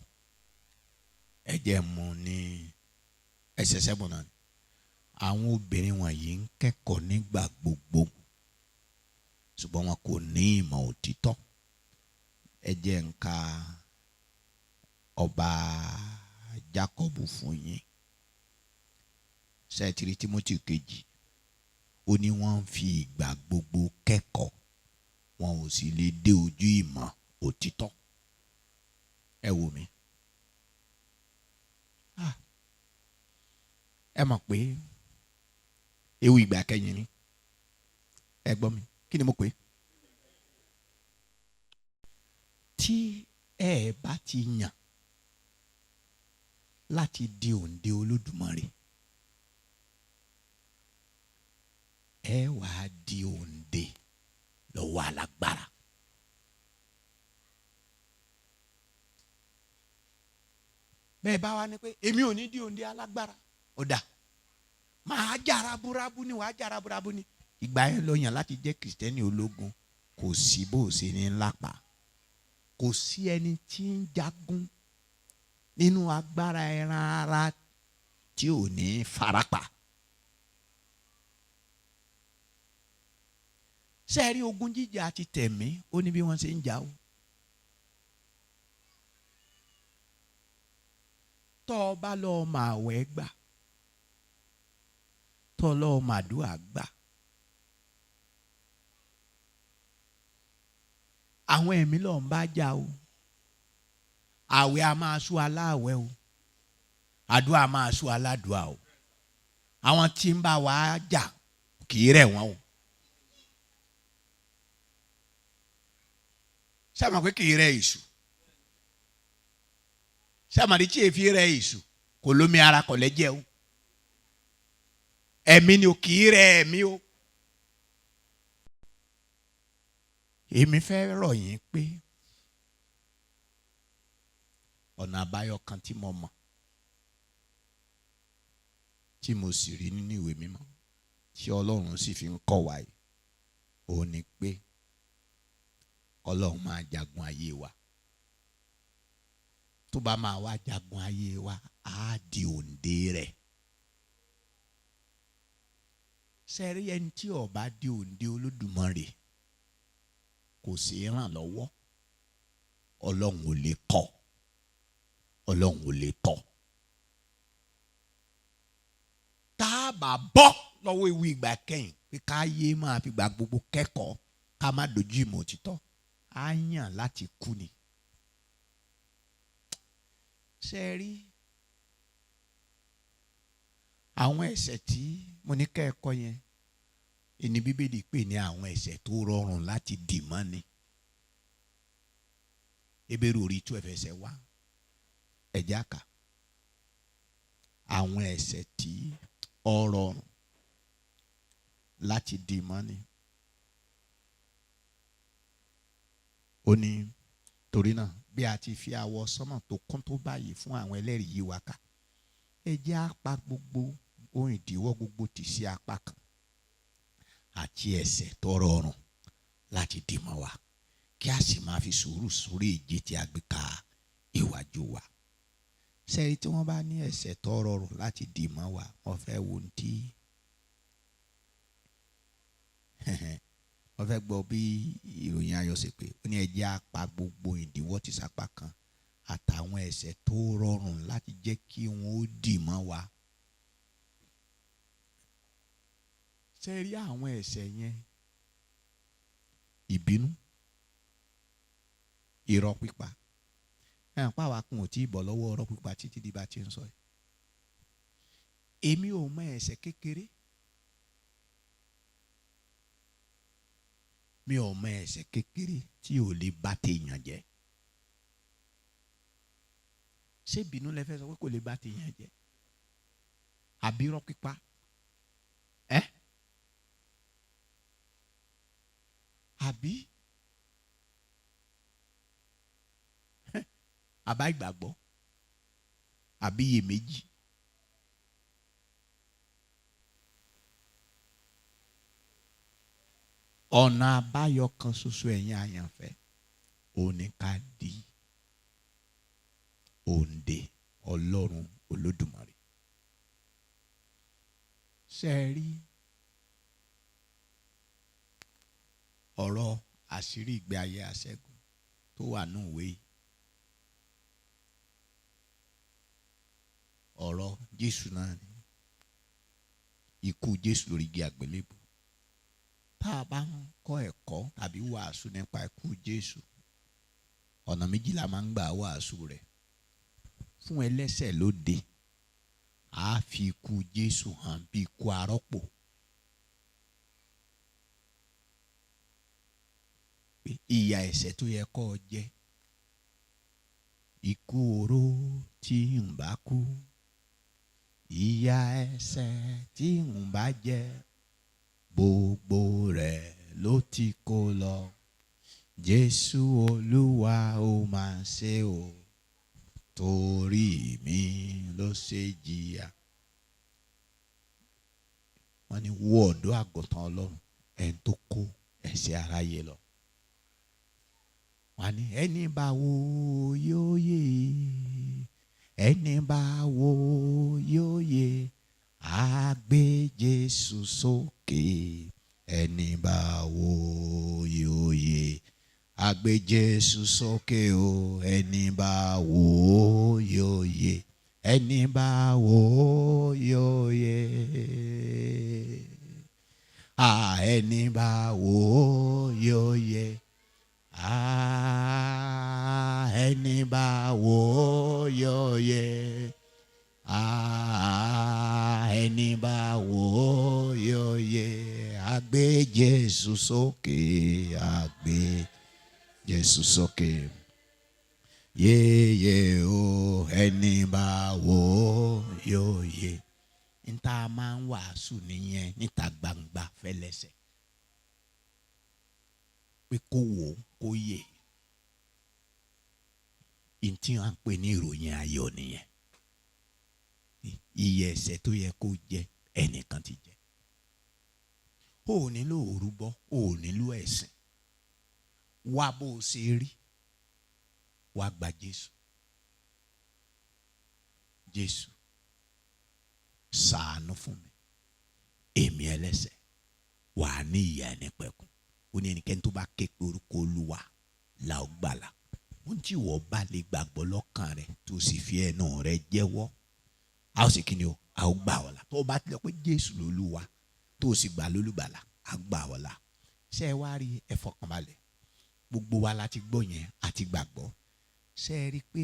Ẹ jẹ́ mu ní ẹsẹ̀ 7 náà. Àwọn obìnrin wọ̀nyí ń kẹ́kọ̀ọ́ nígbà gbogbo ṣùgbọ́n wọn kò ní ìmọ̀ òtítọ́. Ẹ jẹ́ n ka ọba Jákọ́bù fún yín. Sẹ́tìrì Tímótì kejì ó ní wọ́n ń fi ìgbà gbogbo kẹ́kọ̀ọ́ wọn ò sì lè dé ojú ìmọ̀ òtítọ́. Ẹ wò mí. Ẹ mọ̀ pé ewu ìgbà kẹyìn ni. Ẹ gbọ́ mi, kí ni mo pè é? Tí ẹ bá ti yàn láti di òǹdè Olódùmarè, ẹ wàá di òǹdè lọ́wọ́ alágbára. Bẹ́ẹ̀ bá wá ní pé èmi ò ní di òǹdè alágbára, ó dà, máa jà raburabu ni, wàá jà raburabu ni. Ìgbà yẹn lọ yàn láti jẹ́ kìrìsìtẹ́nì ológun, kò sí bó o ṣe ní lápá, kò sí ẹni tí ń jagun nínú agbára ẹran ara tí ò ní farapa. Sẹ́ẹ̀rí ogun jíjà àti tẹ̀mí ó ní bí wọ́n ṣe ń jà o. Tọ́ ọ bá lọ́ọ́ máa wẹ̀ gbà, tọ́ lọ́ọ́ máa dùà gbà, àwọn ẹ̀mí lọ́ọ́ ń bá jà o. Àwẹ̀ a máa sú aláàwẹ̀ o, àdúà a máa sú aládùà o. Àwọn tí ń bá wa jà kì í rẹ̀ wọ́n o. Sáàmà pé kì í rẹ̀ èṣù, sáàmà ní tí èéfì rẹ̀ èṣù kò lómi ara kò lẹ́jẹ̀ o. Ẹ̀mí ni o, kì í rẹ̀ ẹ̀mí o. Èmi fẹ́ rọ̀ yín pé ọ̀nà àbáyọ kan tí mo mọ̀, tí mo sì rí nínú ìwé mímọ́, tí Ọlọ́run sì fi ń kọ́ wa yìí, òun ni pé Ọlọ́run máa jagun ayé wa. Tó bá máa wá jagun ayé wa, á di òǹdè rẹ̀. Sẹ́rí ẹni tí ó bá di òǹdè Olódùmarè kò sí ràn lọ́wọ́. Ọlọ́run ò lè kọ́, Ọlọ́run ò lè tọ́. Tá a bá bọ́ lọ́wọ́ ewu ìgbà kẹ́yìn pé ká yé máa fi gbà gbogbo kẹ́kọ̀ọ́, ká má dojú ìmọ̀ òtítọ́, á yàn láti kú ni. Sẹ́rí àwọn ẹ̀ṣẹ̀ tí mo ní kẹ́ẹ̀kọ́ yẹn, ìní Bíbélì pè ní àwọn ẹ̀ṣẹ̀ tó rọrùn láti dì mọ́ ni. Hébérù orí 12 ẹsẹ̀ 1. Ẹ̀já kà. Àwọn ẹ̀ṣẹ̀ tí ó rọrùn láti dì mọ́ ni. Ó ní torí náà bí a ti fi awọ sánmọ̀ tó kún tó báyìí fún àwọn ẹlẹ́rìí yí wa ká, ẹ jẹ́ á pa gbogbo ohun ìdíwọ́ gbogbo tì sí apá kan, àti ẹ̀ṣẹ̀ tó rọrùn láti dì mọ́ wa, kí a sì máa fi sùúrù sórí ìje tí a gbé ka iwájú wa. Sẹ́yìn tí wọ́n bá ní ẹ̀ṣẹ̀ tó rọrùn láti dì mọ́ wa, wọ́n fẹ́ wo ní tí wọ́n fẹ́ gbọ́ bí ìròyìn ayọ̀ ṣe pé ó ní ẹ jẹ́ á pa gbogbo ìdíwọ́ tì sápá kan àtàwọn ẹ̀ṣẹ̀ tó rọrùn láti jẹ́ kí wọ́n ó dì mọ́ wa. Ṣé rí àwọn ẹ̀ṣẹ̀ yẹn? Ìbínú, irọ́ pípa. Ẹ̀hàn pàwọ́ akun ò tí ì bọ̀ lọ́wọ́ irọ́ pípa títí di bá ti ń sọ yìí. Èmi ò mọ ẹ̀ṣẹ̀ kékeré. Mi ò mọ ẹ̀ṣẹ̀ kékeré tí ò lè bá tèèyàn jẹ́. Ṣé ìbínú lẹ fẹ́ sọ pé kò lè bá tèèyàn jẹ́? Àbí irọ́ pípa? Àbí àbá ìgbàgbọ́? Àbí iyèméjì? Ọ̀nà àbáyọ kan ṣoṣo ẹ̀yin àyànfẹ́, òun ni ká di òǹdè Ọlọ́run Olódùmarè. Ṣé ẹ rí ọ̀rọ̀ àṣírí ìgbé ayé aṣẹ́gun tó wà nínú ìwé yìí? Ọ̀rọ̀ Jésù náà ni, ikú Jésù lórí igi àgbélébù. Tá a bá ń kọ́ ẹ̀kọ́ tàbí wàásù nípa ikú Jésù, ọ̀nà méjì la máa ń gbà wàásù rẹ̀. Fún ẹlẹ́ṣẹ̀ lóde, a fi ikú Jésù hàn bí ikú arọ́pò pé ìyà ẹ̀ṣẹ̀ tó yẹ kó jẹ, ikú oró tí ń bá kú, ìyà ẹ̀ṣẹ̀ tí ń bá jẹ, gbogbo rẹ̀ ló ti kó lọ. Jésù Olúwa ó máa ṣe o, torí mi ló ṣe jìyà. Wọ́n ní wo ọ̀dọ́ àgùntàn Ọlọ́run, ẹni tó kó ẹ̀ṣẹ̀ aráyé lọ. Wọ́n ní ẹni bá wo yóò yè, ẹni bá wo yóò yè, á gbé Jésù sókè. Ẹni bá wo yóò yè, á gbé Jésù sókè o. Ẹni bá wo yóò yè, ẹni bá wo yóò yè. Ẹni bá wo yóò yè. Ẹni bá wo yóò yè. Ẹni bá wo yóò yè. Á gbé Jésù sókè, á gbé Jésù sókè. Yeye o, ẹni bá wo yóò yè. Níta máa ń wàásù nìyẹn níta gbangba fẹ́lẹ́sẹ̀. Pé kó wò kó yè. Ìtí wọn pè ní ìròyìn ayọ̀ nìyẹn. Iye ẹ̀ṣẹ̀ tó yẹ kó jẹ ẹnìkan ti jẹ. O ò nílò òrúbọ, o ò nílò ẹ̀sìn. Wá bó o ṣe rí, wá gba Jésù. Jésù, ṣàánú fún mi, èmi ẹlẹ́ṣẹ̀, wà ní ìyà ẹnìpẹ̀kun. Ó ní ẹnikẹ́ni tó bá ké pe orúkọ Olúwa la ó gbàlà. Ohun tí ìwọ bá lè gbàgbọ́ lọ́kàn rẹ tó sì fi ẹnu rẹ jẹ́wọ́, a ó sì kí ni o, a ó gbà ọ́ là. Tó o bá tilẹ̀ pé Jésù lolúwa tó o sì gbà lólùgbàlà, a gbà ọ́ là. Ṣé ẹ wá rí, ẹ fọkànbalẹ̀. Gbogbo wa láti gbọ́ yẹn àti gbàgbọ́. Ṣé ẹ rí pé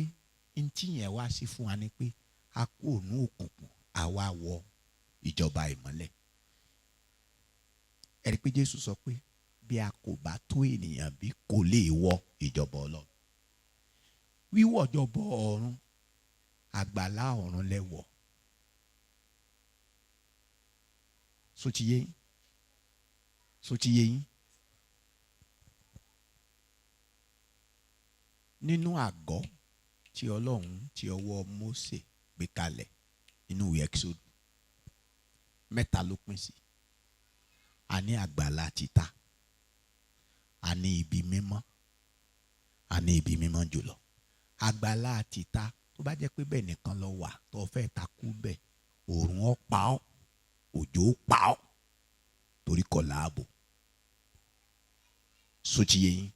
ntí yẹn wá sí fún wa ni pé a kó òun òkùnkùn, a wá wọ ìjọba ìmọ́lẹ̀. Ẹ rí pé Jésù sọ pé bí a kò bá tó ènìyàn bí, kò lè wọ ìjọba Ọlọ́run. Wíwọ̀ ìjọba ọ̀run, àgbàlá ọ̀run lẹ́wọ̀. So ti yé yín? So ti yé yín? Nínú àgọ́ tí Ọlọ́run ti ọwọ́ Mósè gbé kalẹ̀ nínú ìwé Ẹ́kísódù, 3 ló pín sí. A ní àgbàlá títà, a ní ibi mímọ́, a ní ibi mímọ́ jùlọ. Àgbàlá títà, tó bá jẹ́ pé bẹ́ẹ̀ nìkan lọ wà tó fẹ́ takú bẹ́ẹ̀, òòrùn ó pa ọ́, òjò ó pa ọ́, torí kò láàbò. So ti yé yín?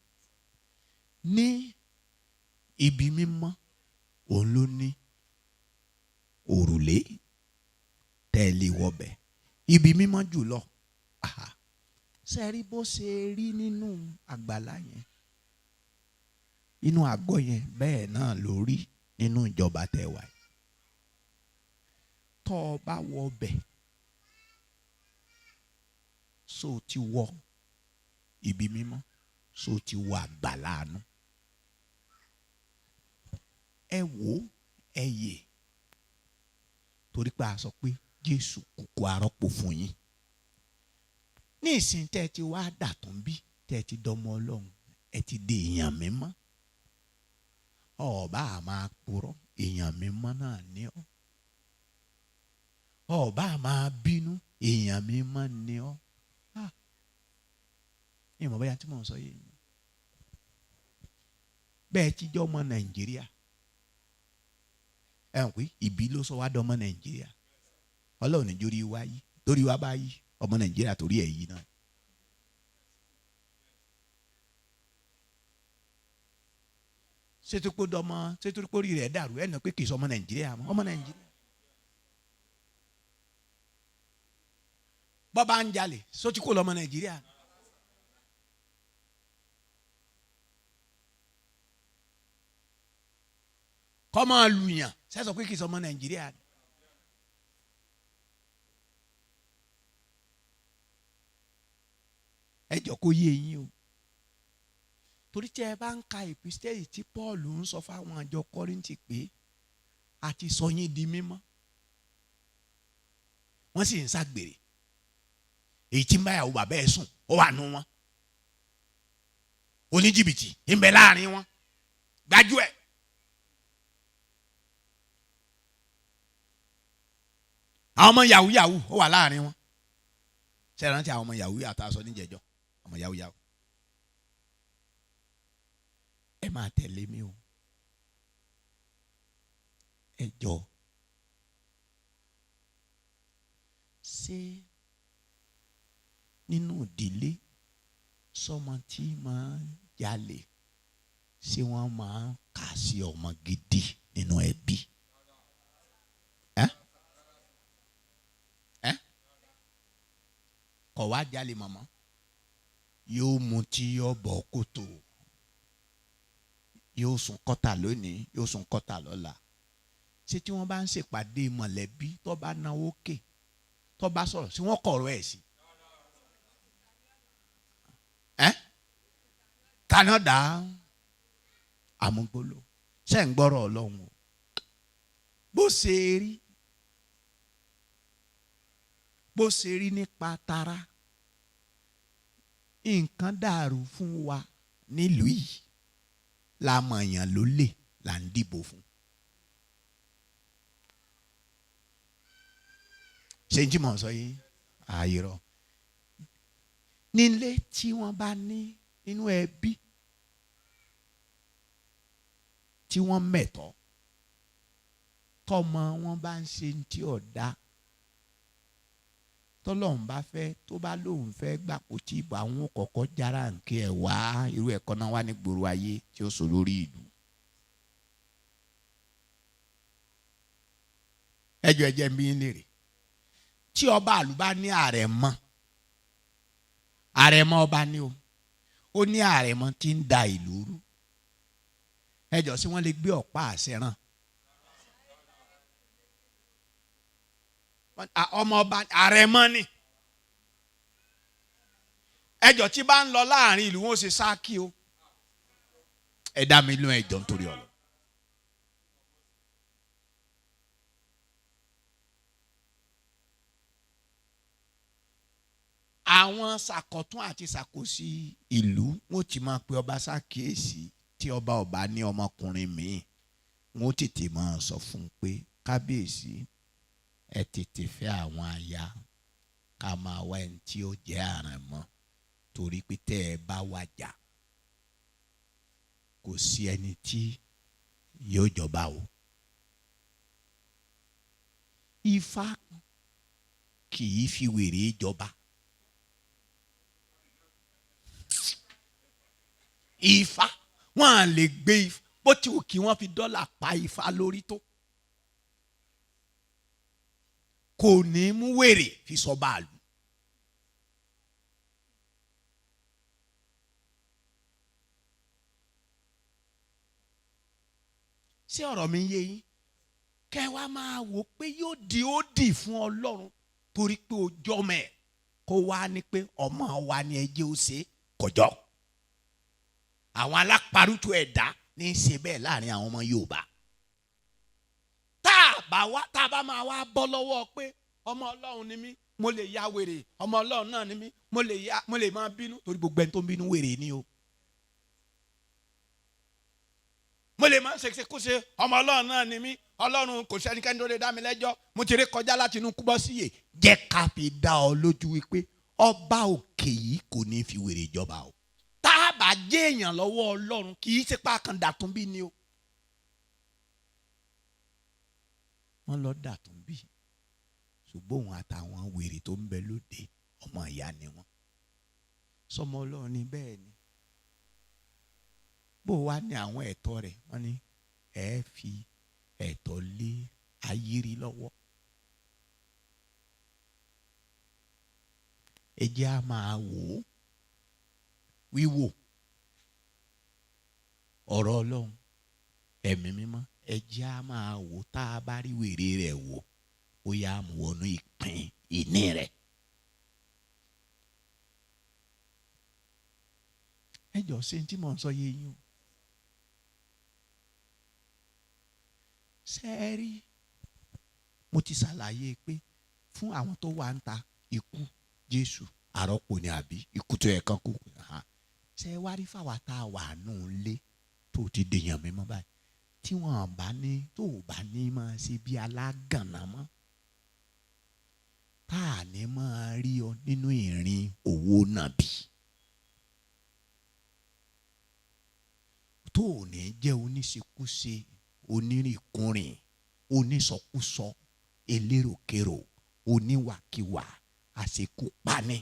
Ní ibi mímọ́, òun ló ní òrùlé tẹ́lẹ̀ wọbẹ̀. Ibi mímọ́ jùlọ, ṣé rí bó ṣe rí nínú àgbàlá yẹn, inú àgọ́ yẹn, bẹ́ẹ̀ náà ló rí nínú ìjọba tẹ̀wá. Tọ́ ọ bá wọ ọbẹ̀, so ti wọ ibi mímọ́, so ti wọ àgbàlá àánú. Ẹ wò ẹ yè, torí pé a sọ pé Jésù kúkú arọ́pò fún yín. Ní ìsìn tẹ́ ti wá dàtún bí, tẹ́ ti dọmọ Ọlọ́run, ẹ ti di èèyàn mímọ́. Ọba a máa purọ́, èèyàn mímọ́ náà ni ọ́. Ọba a máa bínú, èèyàn mímọ́ ni ọ́. Ìmọ̀ bóyá tí mò ń sọ yìí. Bẹ́ẹ̀ tí jẹ́ ọmọ Nàìjíríà. Ẹ hàn pé ìbí ló sọ wá dọmọ Nàìjíríà. Ọlọ́run níjórí wá yí, torí wá bá yí, ọmọ Nàìjíríà torí ẹ̀ yí náà. Ṣètò pé dọmọ, ṣètò pé orí rẹ̀ dàrú, ẹ̀ nà pé kì í sọ ọmọ Nàìjíríà mọ́, ọmọ Nàìjíríà. Bọ́ba ń jalè, sótí kò lọ́mọ Nàìjíríà. Kọ́ máa lùyàn, ṣé sọ pé kì í sọ ọmọ Nàìjíríà. Ẹ jọ kó yé yín o. torí tí ẹ bá ń ka ìpísítẹ́lì tí Paul ń sọ fáwọn àjọ Kọ́ríńtì pé a ti sọ yín di mímọ́, wọ́n sì ń ṣàgbèrè, èyí tí ń báyàwó bàbá ẹ̀ sùn ó wà nù wọn, oníjìbìtì ń bẹ láàrin wọn, gbájú ẹ̀. àwọn ọmọ yahoo yahoo ó wà láàrin wọn. ṣé ẹ rántí àwọn ọmọ yahoo àtàsọ níjẹjọ, ọmọ yahoo yahoo. ẹ máa tẹ̀lé mi o, ẹ jọ ṣé nínú ìdílé sọmọ tí máa ń jalè ṣé wọ́n máa ń kà sí ọmọ gidi nínú ẹbí? kọ̀ wá jalè mọ̀mọ́, yóò mutí yóò bọ̀ kòtò, yóò sùn kọ́tà lónìí, yóò sùn kọ́tà lọ́la. ṣé tí wọ́n bá ń ṣèpàdé mọ̀lẹ́bí tó bá náwó kè tó bá sọ̀rọ̀ sí wọ́n kọ̀rọ̀ ẹ̀ sí? Canada àmúgbóló ṣe ń gbọ́rọ̀ Ọlọ́run o, bó ṣe rí nípa tara, nǹkan dàrú fún wa nílùú yìí, la mọ̀ èèyàn ló lè là ń dìbò fún. ṣé n tí mò ń sọ yìí àìrọ̀ nílé tí wọ́n bá ní nínú ẹbí tí wọ́n mẹ̀tọ́, tọ́mọ wọn bá ń ṣe tí ọ̀dà, tọ́lọ́run bá fẹ́ tó bá lóun fẹ́ gbàpò tí ìbò àwọn kọ̀ọ̀kọ́ jára nkẹ́ ẹ̀ wá irú ẹ̀kọ́ náà wá ní gbòòrò ayé tí ó sọ lórí ìlú. ẹjọ́ ẹjẹ́ mi ń lèrè tí ọba àlù bá ní àrẹ̀mọ ọba ní o, ó ní àrẹ̀mọ tí ń da ìlú rú, ẹjọ́ sí wọ́n lè gbé ọ̀pá àṣẹ ràn. ọmọ ọba àrẹ̀mọ ni, ẹjọ́ tí bá ń lọ láàrin ìlú wọn ó ṣe sáàkì o. ẹ dá mi lóhùn ẹjọ́ nítorí ọlọ. àwọn ṣàkọ̀tún àti ṣàkóso ìlú wọn ò ti máa pe ọba ṣàkíyèsí tí ọba ní ọmọkùnrin míì, wọn ò tètè máa sọ fún un pé kábíyèsí ẹ tètè fẹ́ àwọn aya ká máa wá ẹni tí ó jẹ́ àrẹ̀mọ, torí pé tẹ́ ẹ bá wàjà kò sí ẹni tí yóò jọba o. Ifá kì í fi wèrè jọba. Ifá wọn à lè gbé Ifá bó ti wù kí wọ́n fi dọ́là pa Ifá lórí tó, kò ní mú wèrè fi sọ báàlù. ṣé ọ̀rọ̀ mi yé yín? kẹ́ wá máa wò pé yóò di ó dì fún Ọlọ́run torí pé ojú ọmọ ẹ̀ kó wá ní pé ọmọ wa ni ẹ jẹ́ ó ṣe kọjọ́. àwọn alápárùtù ẹ̀dá ní í ṣe bẹ́ẹ̀ láàrin àwọn ọmọ Yorùbá. tá a bá máa wá bọ́ lọ́wọ́ pé ọmọ Ọlọ́run ni mí, mo lè ya wèrè, ọmọ Ọlọ́run náà ni mí, mo lè máa bínú, torí gbogbo ẹni tó ń bínú wèrè ni o. mo lè máa ṣe kó ṣe ọmọ Ọlọ́run náà ni mí, Ọlọ́run kò sẹ́nikẹ́ni tó lè dá mi lẹ́jọ́, mo ti rí kọjá láti inú kúbọ́ sí yè. jẹ́ ká fi dá ọ lójú wípé ọba òkè yìí kò ní fi wèrè jọba o. tá a bá jẹ́ èèyàn lọ́wọ́ Ọlọ́run kì í ṣe pákan dàtún bí ni o. wọ́n lọ dàtún bí, ṣùgbọ́n òun àtàwọn wèrè tó ń bẹ lóde ọmọ ìyá ni wọ́n. sọmọ Ọlọ́run ni bẹ́ẹ̀ ni. bó wá ní àwọn ẹ̀tọ́ rẹ̀, wọ́n ní ẹ fi ẹ̀tọ́ lé ayírí lọ́wọ́. ẹ jẹ́ á máa wò ó wíwò ọ̀rọ̀ Ọlọ́run ẹ̀mí mímọ́, ẹ jẹ́ á máa wò tá a bá rí wèrè rẹ̀ wò ó yá mú wọnú ìpín ìní rẹ̀. ẹ jọ ṣe tí mò ń sọ yé yín o. sẹ́ẹ̀rí mo ti ṣàlàyé pé fún àwọn tó wà ń ta ikú Jésù àrọ́pò ni àbí ikú tó yẹ kán kú. ṣé wá rí fáwa tá a wà nù lé tó ti dèèyàn mímọ́ báyìí tí wọ́n bá ní tó bá ní máa ṣe bí alágànná mọ́ tá a ní máa rí ọ nínú ìrìn òwò nàbì tó ò ní jẹ́ oníṣekúṣe onírìnkúrìn onísọkúsọ eléròkèrò oníwàkiwà àṣekúpani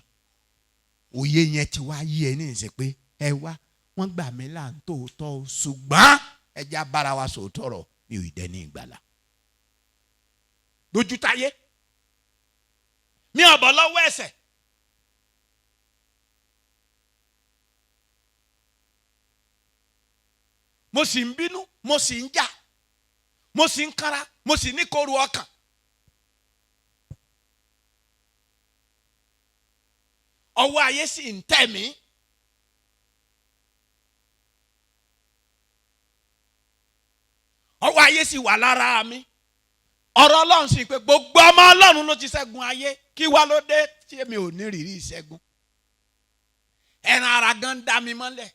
òye yẹn ti wá yí ẹ ní ìsìn pé ẹ wá wọ́n gbà mí là ń tòótọ́ ṣùgbọ́n ẹja bára wa sòótọ́ rọ̀ mi ò dẹ́ni ìgbàlà lójú táyé mi ò bọ́ lọ́wọ́ ẹ̀ṣẹ̀ mo sì ń bínú mo sì ń jà mo sì ń kára mo sì ní kóru ọkàn ọwọ́ ayé sì ń tẹ̀ mí ọwọ́ ayé sì wà lára mi ọ̀rọ̀ Ọlọ́run sì pé gbogbo ọmọ Ọlọ́run ló ti ṣẹ́gun ayé kí wá ló dé tí èmi ò ní rírí ìṣẹ́gun ẹran ara gan dá mi mọ́lẹ̀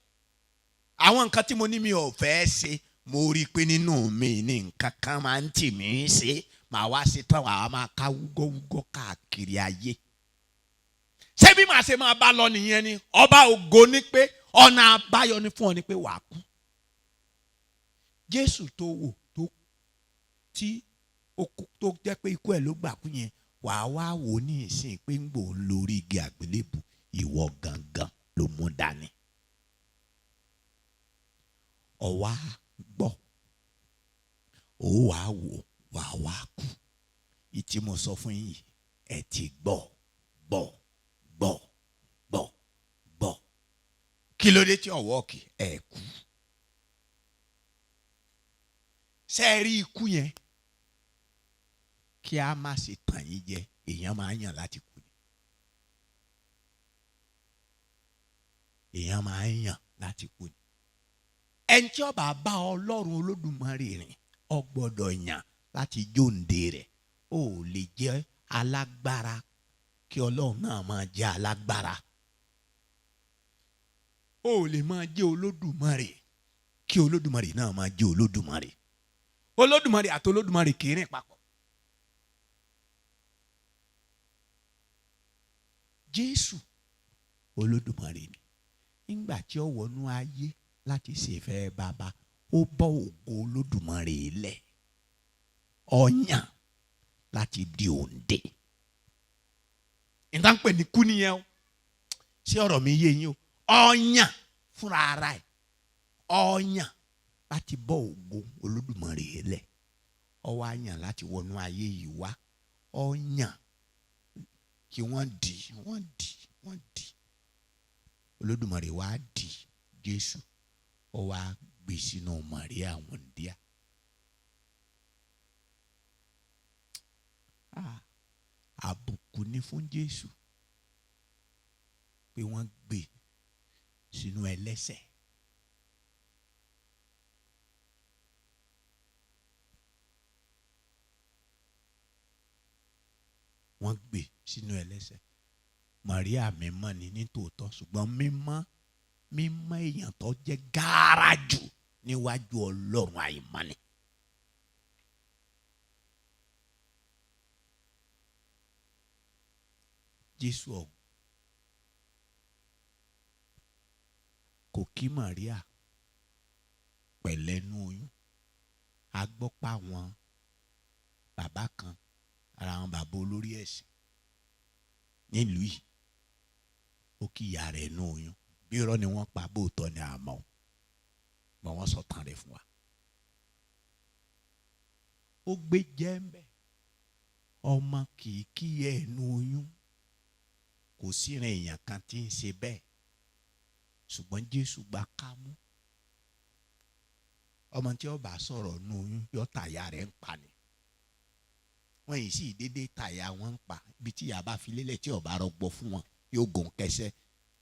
àwọn nǹkan tí mo ní mi ò fẹ́ ṣe mo rí i pé nínú mi ní nǹkan kan máa ń tì mí ṣe màá wá sí tán wàá máa ká wúgọ́wúgọ́ káàkiri ayé ṣé bí màá ṣe máa bá lọ nìyẹn ni ọba ògo ní pé ọ̀nà àbáyọ ni fún ọ ni pé wàá kú Jésù tó wò tó jẹ́ pé ikú ẹ̀ ló gbà kú yẹn wàá wá wò ní ìsìn pé ń gbò ń lórí igi àgbélébù ìwọ gangan ló mú dání ọwá gbọ́ ó wàá wò wàá wá kú ìtí mo sọ fún yín ẹ ti gbọ́ kí ló dé tí ọwọ́ kì ẹ kú ṣe é rí ikú yẹn kí a má ṣe tàn yín jẹ èèyàn máa yàn láti kú ni èèyàn máa yàn láti kú ni ẹni tí ó bá bá Ọlọ́run Olódùmarè rìn ó gbọ́dọ̀ yàn láti jóǹde rẹ̀ ó lè jẹ́ alágbára kí Ọlọ́run náà máa jẹ́ alágbára ó lè máa jẹ́ Olódùmarè kí Olódùmarè náà máa jẹ́ Olódùmarè Olódùmarè àti Olódùmarè kì í rìn papọ̀. Jésù Olódùmarè ni nígbà tí ó wọnú ayé láti ṣèfẹ́ bàbá ó bọ́ ògo Olódùmarè lẹ̀ ó yàn láti di òǹdè ìtàn pè ní kú nìyẹn o ṣé ọ̀rọ̀ mi yé yín o ó yàn fúnra ara ẹ̀ ó yàn láti bọ́ ògo Olódùmarè lẹ̀ ó wá yàn láti wọnú ayé yìí wá ó yàn kí wọ́n dì Olódùmarè wá dì Jésù ó wá gbé sínú Màríà wúndíá àbùkù ní fún Jésù pé wọ́n gbé sínú ẹlẹ́ṣẹ̀ wọ́n gbé sínú ẹlẹ́ṣẹ̀ Màríà mímọ́ ni nítòótọ́ ṣùgbọ́n mímọ́ èèyàn tó jẹ́ gààrà jù níwájú Ọlọ́run àìmọ́ ni. Jésù ọ̀hún kò kí Màríà pẹ̀lẹ́nu oyún a gbọ́ pa àwọn bàbá kan ara àwọn bàbá olórí ẹ̀sìn nílùú yìí ó kí ìyá rẹ̀ nú oyún bí irọ́ ni wọ́n pa bóòtọ́ ni àmọ́ mọ wọ́n sọ tán rẹ̀ fún wa. ó gbé jẹ́ńbẹ́ ọmọ kìkì ẹ̀ nú oyún kò sí ìrìn èèyàn kan tí ń ṣe bẹ́ẹ̀ ṣùgbọ́n Jésù gba kámú ọmọ tí ó bá sọ̀rọ̀ nú oyún yọ tàyà rẹ̀ ń pa ni wọ́n yìí sì dédé tàyà wọn ń pa ibi tí ìyá bá fi lélẹ̀ tí ọba rọgbọ fún wọn yóò gùn kẹsẹ́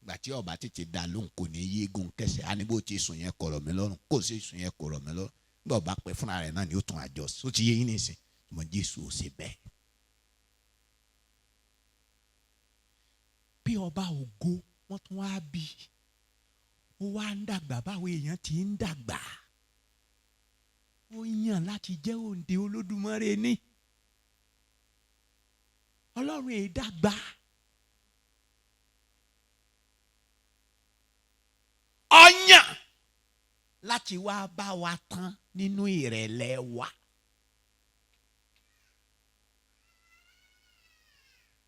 gbàtí ọba tètè dá lóhùn kò ní yégun kẹsẹ̀ á ní bó ti sùn yẹn kọ̀rọ̀ mi lọ́rùn kò sí sùn yẹn kọ̀rọ̀ mi lọ́rùn nígbà ọba pẹ́ fúnra rẹ̀ náà ni ó tún àjọ ó ti yé yín nìsín ṣùgbọ́n Jésù ò ṣe bẹ́ẹ̀. bí ọba ògo wọ́n tún wá bí ó wá ń dàgbà báwo èèyàn ti ń dàgbà ó yàn láti jẹ́ òǹdè Olódùmarè ní Ọlọ́run èdàgbà. Ọyàn láti wá bá wa tán nínú ìrẹ̀lẹ̀ wa.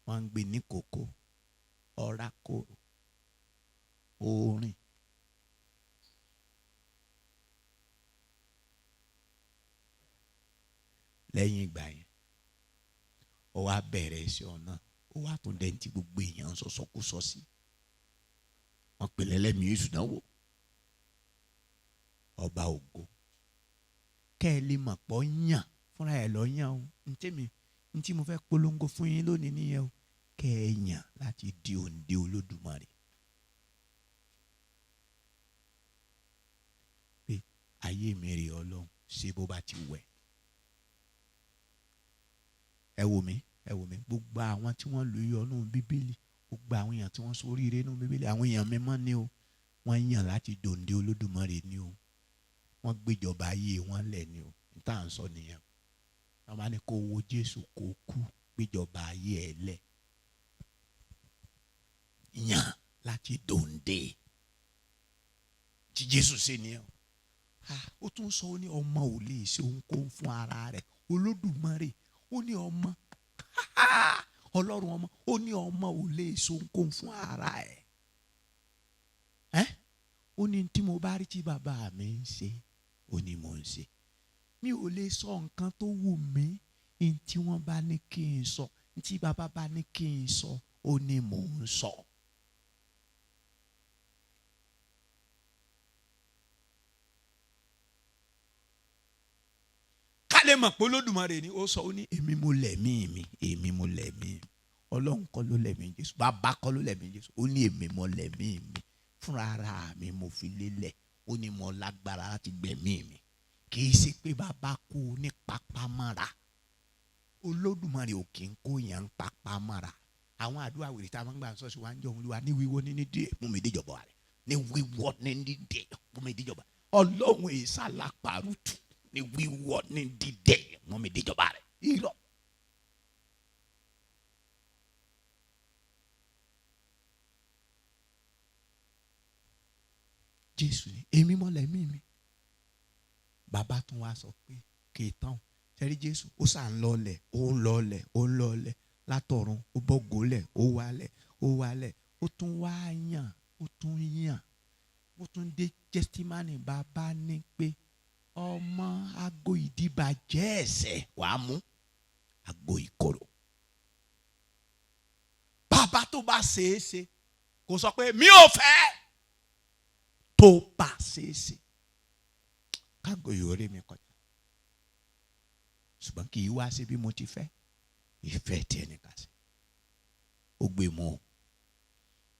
Wọ́n ń gbé ní kòkó, ọ̀rá kòrò, orin. Lẹ́yìn ìgbà yẹn, ó wá bẹ̀rẹ̀ iṣẹ́ ọ̀nà, ó wá tún dẹ́ntì gbogbo èèyàn sọ̀sọ̀kúsọ sí. Wọ́n pè lẹ́lẹ́mìí èṣù náà wò. Ọba ògo kẹ́ ẹ lè mọ̀ pọ̀ yàn fúnra ẹ̀ lọ yàn o ntí mo fẹ́ polongo fún yín lónìí nìyẹn o kẹ́ ẹ yàn láti di òǹdè Olódùmarè. Pé ayé mi rè Ọlọ́run ṣe bó bá ti wẹ̀. Ẹ wò mí gbogbo àwọn tí wọ́n lò yọ nínú Bíbélì gbogbo àwọn èèyàn tí wọ́n ṣoríire nínú Bíbélì àwọn èèyàn mímọ́ ni o wọ́n yàn láti dòǹdè Olódùmarè ni o wọ́n gbéjọba ayé wọn lẹ̀ ni o níta à ń sọ nìyẹn wọ́n máa ní kó wo Jésù kó kú gbéjọba ayé ẹ̀ lẹ̀ yàn láti dòǹdè tí Jésù ṣe nìyẹn ó tún sọ ó ní ọmọ ò lè ṣe ohunkóhun fún ara rẹ̀ Olódùmarè ó ní ọmọ Ọlọ́run ọmọ ó ní ọmọ ò lè ṣe ohunkóhun fún ara ẹ̀ ó ní tí mo bá rí tí bàbá mi ń ṣe ó ní mò ń ṣe mi ò lè sọ nǹkan tó wù mí tí wọ́n bá ní kí n sọ tí bàbá bá ní kí n sọ ó ní mò ń sọ. ká lè mọ̀ pé Olódùmarè ni ó sọ ó ní èmi mo lẹ̀mí mi Ọlọ́run kọ́ ló lẹ̀mí Jésù bàbá kọ́ ló lẹ̀mí Jésù ó ní èmi mo lẹ̀mí mi fúnra ara mi mo fi lélẹ̀ ó ní mo lágbára láti gbẹ̀mí mi kì í ṣe pé bàbá kú ní papámọ́ra Olódùmarè ò kì í kó yàn papámọ́ra àwọn àdúrà wèrè tá a máa ń gbà sọ́ọ̀sì wa ń jọ òun lé wa ní wíwọ́ ní díẹ̀ mú mi díjọba rẹ̀ ní wíwọ́ ní dídẹ̀ mú mi díjọba Ọlọ́run ìsàlápàrútù ní wíwọ́ ní dídẹ̀ mú mi díjọba rẹ̀ irọ́. Jésù ni èmi mọ́ lẹ̀mí mi bàbá tún wá sọ pé kèétàn sẹ́rí Jésù ó sà ń lọ́ọ̀lẹ̀ látọ̀run ó bọ́gòlẹ̀ ó wálẹ̀ ó tún wá yàn ó tún dé Gẹ́stímánì bàbá ní pé ọmọ ago ìdíbàjẹ́ ẹ̀ṣẹ̀ wàá mú ago ìkorò bàbá tó bá ṣeéṣe kò sọ pé mi ò fẹ́ tó bá ṣeéṣe kágo ìhòòrè mi kọjá ṣùgbọ́n kì í wá sí bí mo ti fẹ́ ìfẹ́ tiẹ̀ nìkan sí ó gbé mọ́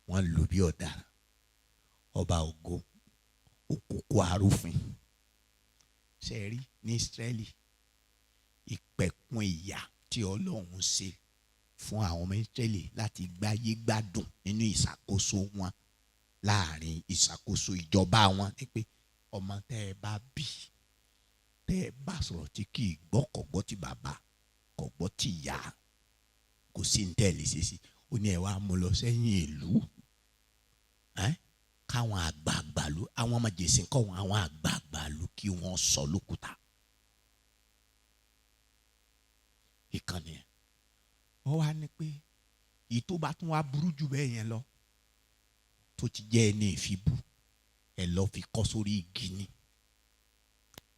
wọn lò bí ọ̀daràn ọba ògo òkùnkùn arúfin ṣe rí ní Ísírẹ́lì ìpẹ̀kun ìyà tí Ọlọ́run ṣe fún àwọn ọmọ Ísírẹ́lì láti gbáyé gbádùn nínú ìṣàkóso wọn láàrin ìṣàkóso ìjọba wọn ni pé ọmọ tẹ́ ẹ bá bí tẹ́ ẹ bá sọ̀rọ̀ tí kì í gbọ́ kò gbọ́ tí bàbá kò gbọ́ tí ìyá kò sí ní tẹ́lẹ̀ ṣe sí ó ní ẹ wá mú lọ sẹ́yìn ìlú káwọn àgbààgbà lu àwọn ọmọ jèsìn kọ́ wọn àwọn àgbààgbà lu kí wọ́n sọ lókùtà ìkànnì ẹ̀ wọ́n wá ní pé èyí tó bá tún wá burú jù bẹ́ẹ̀ yẹn lọ tó ti jẹ́ ẹni ìfibú ẹ lọ fi kọ́ sórí igi ni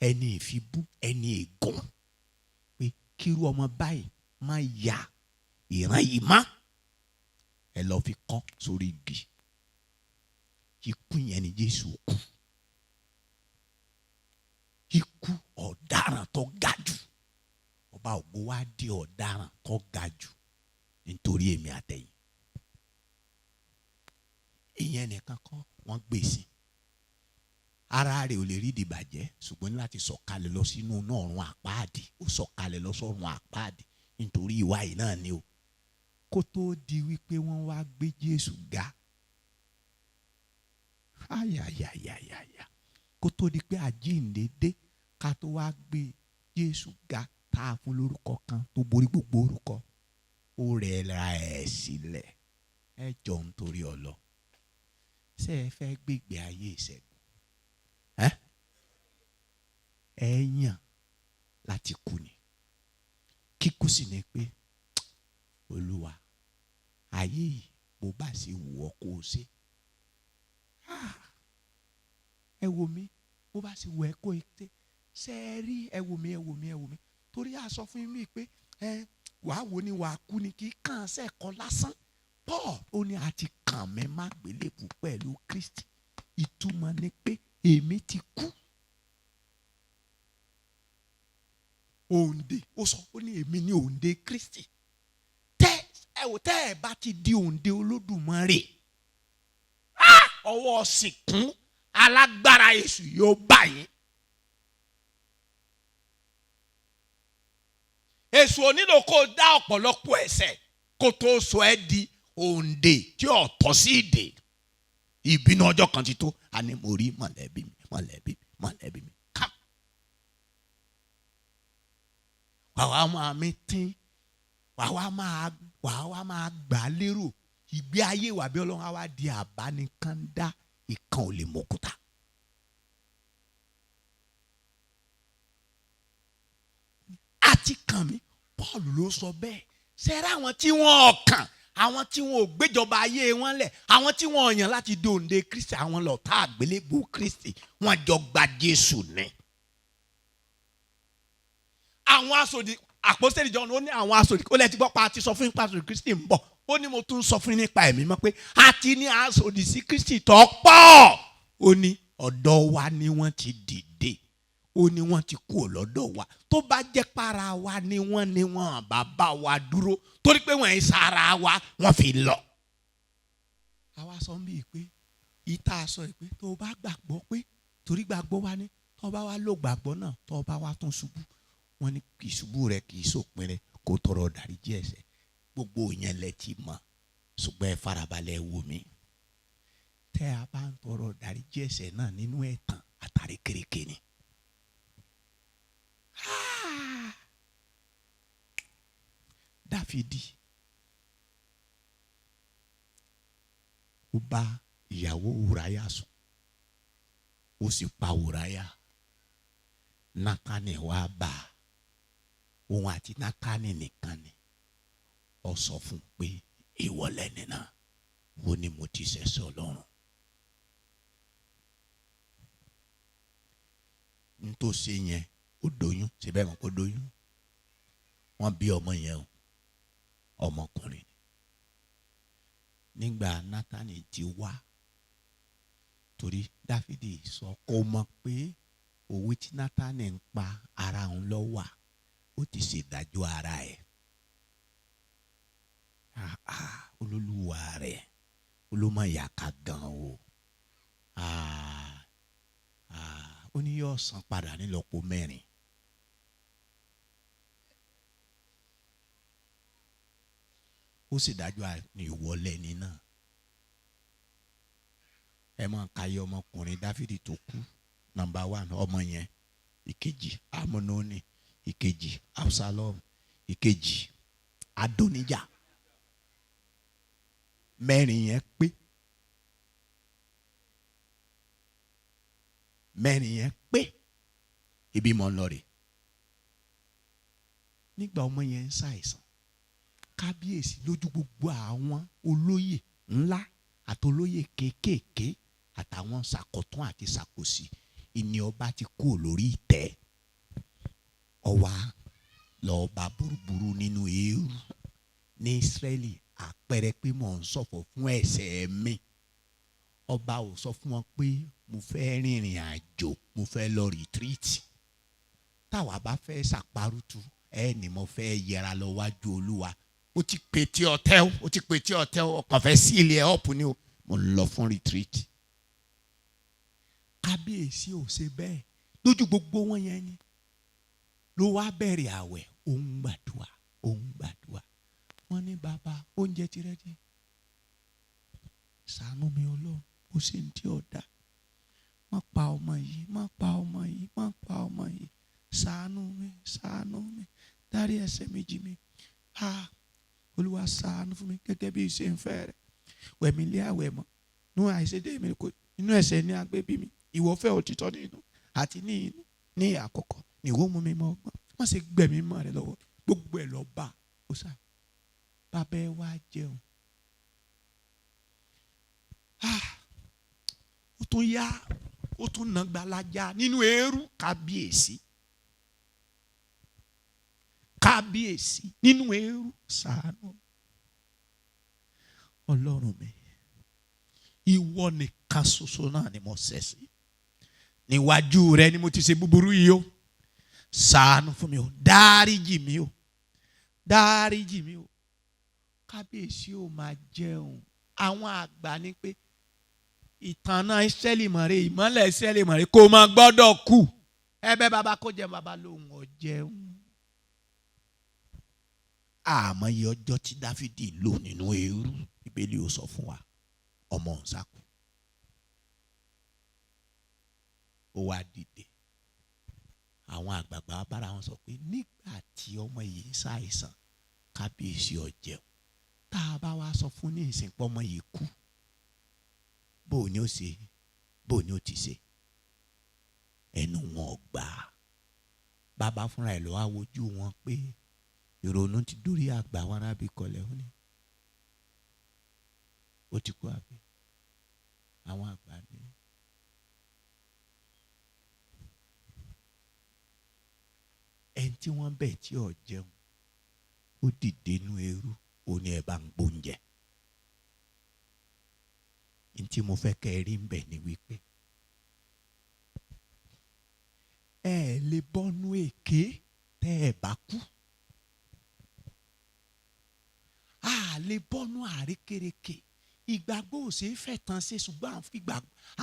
ẹni ìfibú ẹni ègún pé kírú ọmọ báyìí má ya ìran yìí má ẹ lọ fi kọ́ sórí igi ikú yẹn ni Jésù kú ikú ọ̀daràn tó ga jù ọba ògo wá di ọ̀daràn tó ga jù nítorí èmi àtẹ̀yìn ìyẹn rẹ̀ ò lè rí ìdìbàjẹ́ ṣùgbọ́n láti sọ̀kalẹ̀ lọ sínú ọ̀run àpáàdì. Ó sọ̀kalẹ̀ lọ sọ́run àpáàdì nítorí ìwà yìí náà ni o. Kó tó di wípé wọ́n wá gbé Jésù ga. Ayayayayaya. Kó tó di pé àjíǹde dé ká tó wá gbé Jésù ga tá a fún lórúkọ kan tó borí gbogbo orúkọ. Ó rẹ̀ ra ẹ̀ sílẹ̀. Ẹ jọ̀ọ́ nítorí ọlọ. Ṣé ẹ fẹ́ gbégbé ayé ìṣẹ́gun? Ẹ yàn láti kú ni. Kíkú sì ni pé Olúwa ayé yìí bó bá ṣe wù ọ́ kó o ṣe. Ẹ wò mí bó bá ṣe wù ẹ́ kó o ṣe. Ṣé ẹ rí ẹ wò mí. Torí a sọ fún mi pé wàá wo ni wàá kú ni kì í kàn sẹ́ẹ̀kọ́ lásán. Paul ó ní a ti kàn mí má gbélébùú pẹ̀lú Kristi. Ìtumọ̀ ni pé èmi ti kú. Òǹdè ó sọ ó ní èmi ní òǹdè Kristi. Tẹ́ ẹ bá ti di òǹdè Olódùmarè, ọwọ́ sìnkún alágbára Èṣù yóò bá yín. Èṣù ò nílò kó dá ọ̀pọ̀lọpọ̀ ẹ̀ṣẹ̀ kó tó sọ ẹ́ di òǹdè tí ò tọ́ sí ìdè. Ìbínú ọjọ́ kan ti tó. A ní mo rí mọ̀lẹ́bí mi ká. Wàá máa mi tín. Wàá máa gbà lérò. Ìgbé ayé wà bí Ọlọ́run á wá di àbánikàndá. Ìkan ò lè mọ̀kúta. Àti kàn mí. Paul ló sọ bẹ́ẹ̀. Ṣẹ́ra àwọn tí wọ́n kàn, àwọn tí wọn ò gbéjọba ayé wọn lẹ̀, àwọn tí wọn yàn láti dòǹde Kristi, àwọn lọ̀tá àgbélébù Kristi, wọ́n jọ gba Jésù ní. Àwọn asòdì àpọ́sítélì Jọ́ọ̀nù ó ní àwọn asòdì ó lè ti gbọ́ pa àti sọ fún nípa asòdì Kristi ń bọ̀. Ó ní mo tún sọ fún nípa ẹ̀mí mọ́ pé àti ní asòdì sí Kristi tó pọ̀. Ó ní ọ̀dọ̀ wa ni wọ́n ti dìde. Ó ní wọ́n ti kú lọ́dọ̀ wa. Tó bá jẹ́ para wa ni wọ́n bàbá wa dúró torí pé wọ́n ń sara wa wọ́n fi lọ. Àwa sọ bí pé ìta sọ pé tó bá gbàgbọ́ pé torí gbàgbọ́ wa ni tó bá wá lò gbàgbọ́ náà tó bá wá tún ṣubú. Wọ́n ní kì í ṣubú rẹ̀ kì í sòpin rẹ̀ kó tọrọ dáríjì ẹ̀ṣẹ̀. Gbogbo yẹn lẹ ti mọ̀ ṣùgbọ́n ẹ farabalẹ̀ wò mí. Tẹ́ a bá ń tọrọ dáríjì ẹ̀ṣẹ̀ náà nínú ẹ̀tàn àtàrí kéréké ni. Dáfídì ó bá ìyàwó Ùráyà sùn ó sì pa Ùráyà. Nákánì wá bá òun àti Nákánì nìkan ni. Ó sọ fún pé ìwọ lẹ́ni náà ó ní mo ti ṣẹ̀ṣẹ̀ Ọlọ́run. Nítòsí yẹn ó doyún síbẹ̀ mọ̀ kó doyún. Wọ́n bí ọmọ yẹn o, ọmọkùnrin. Nígbà Nátánì ti wá torí Dáfídì sọ kó mọ̀ pé òwe tí Nátánì ń pa ara òun ló wà. Ó ti ṣèdájọ́ ara ẹ̀. Olólùwà rẹ̀ olómọ ìyàká gan o. Ó ní yóò san padà nílọ́po 4. Ó sì dájọ́ ní ìwọlẹ̀ ní náà. Ẹ máa ka yẹ ọmọkùnrin Dáfídì tó kú. Number 1 ọmọ yẹn. Ìkejì Amnoni. Ìkejì Absalom. Ìkejì Adonijah. 4 yẹn pé. 4 yẹn pé. Ibi mọ̀ ń lọ rè. Nígbà ọmọ yẹn ń ṣàìsàn. Kábíyèsí lójú gbogbo àwọn olóyè ńlá àtolóyè kéékèèké àtàwọn ṣàkọ̀tún àti ṣàkòsí ìní ọba ti kú lórí ìtẹ́. Ọwá lọ́ọ̀bà burúburú nínú eérú ní Ísírẹ́lì àpẹẹrẹ pé mò ń ṣọ̀fọ̀ fún ẹ̀ṣẹ̀ mi. Ọba ò sọ fún wọn pé mo fẹ́ rìnrìn àjò mo fẹ́ lọ rìtírìtì. Táwa bá fẹ́ ṣàparùtù ni mo fẹ́ yẹra lọ wájú Olúwa. Ó ti pètè ọ̀tẹ̀ ọkàn fẹ́ sí ilé ọ̀pù ni mo ń lọ fún retreat. kábíyèsí ò ṣe bẹ́ẹ̀ lójú gbogbo wọn yẹn ni ló wá bẹ̀rẹ̀ àwẹ̀ òun gbàdúrà wọ́n ní bàbá oúnjẹ ti rẹ́dí ṣàánú mi Ọlọ́run ó sì ń tí ọ̀dà má pa ọmọ yìí ṣàánú mi dárí ẹ̀ṣẹ̀ mi jì mí Olúwa ṣàánú fún mi gẹ́gẹ́ bí ìṣe ń fẹ́ rẹ̀ wẹ̀mí lé àwẹ̀ mọ́ nú àìṣedé mi kò inú ẹ̀ṣẹ̀ ní agbébí mi ìwọ fẹ́ òtítọ́ nínú àti ní inú ní àkọ́kọ́ ní ìwọ mú mi mọ́ ọgbọ́n wọ́n sì gbẹ̀mí mọ́ rẹ lọ́wọ́ gbogbo ẹ̀ lọ bá ó sá bàbá ẹ wá jẹun ó tún yá ó tún nà gbalaja nínú eérú kábíyèsí nínú eérú ṣàánú Ọlọ́run mi ìwọ nìkan ṣoṣo náà ni mo ṣẹ̀ sí níwájú rẹ ni mo ti ṣe búburú yìí o ṣàánú fún mi o dáríjì mi o kábíyèsí ò máa jẹun àwọn àgbà ní pé ìtànà Ísírẹ́lì mọ̀rẹ́ ìmọ́lẹ̀ Ísírẹ́lì mọ̀rẹ́ kò máa gbọ́dọ̀ kú ẹ̀bẹ̀ bàbá kó jẹun bàbá lòun ò jẹun. Àmọ́ iye ọjọ́ tí Dáfídì lò nínú eérú Bíbélì ó sọ fún wa ọmọ òun sá kú ó wá dìde àwọn àgbààgbà bára wọn sọ pé nígbà tí ọmọ yìí ń ṣàìsàn kábíyèsí ó jẹun tá a bá wá sọ fún ní ìsìnkú ọmọ yìí kú bó ni ó ti ṣe ẹnu wọn ò gbà bàbá fúnra ẹ̀ ló wá wojú wọn pé ìrònú ti dórí àgbà wọn rábì kọlẹ̀ ó ní ó ti kú àbí àwọn àgbà ní. ẹni tí wọ́n bẹ̀ tí ò jẹun ó dìde nú eérú ó ní ẹ bá ń gbóúnjẹ. ní tí mo fẹ́ kẹ́ ẹ rí ń bẹ̀ ni wípé ẹ lè bọ́nú èké tẹ́ ẹ bá kú. A lè bọ́nú àrékérekè ìgbàgbọ́ ò ṣe é fẹ́ tán ṣe ṣùgbọ́n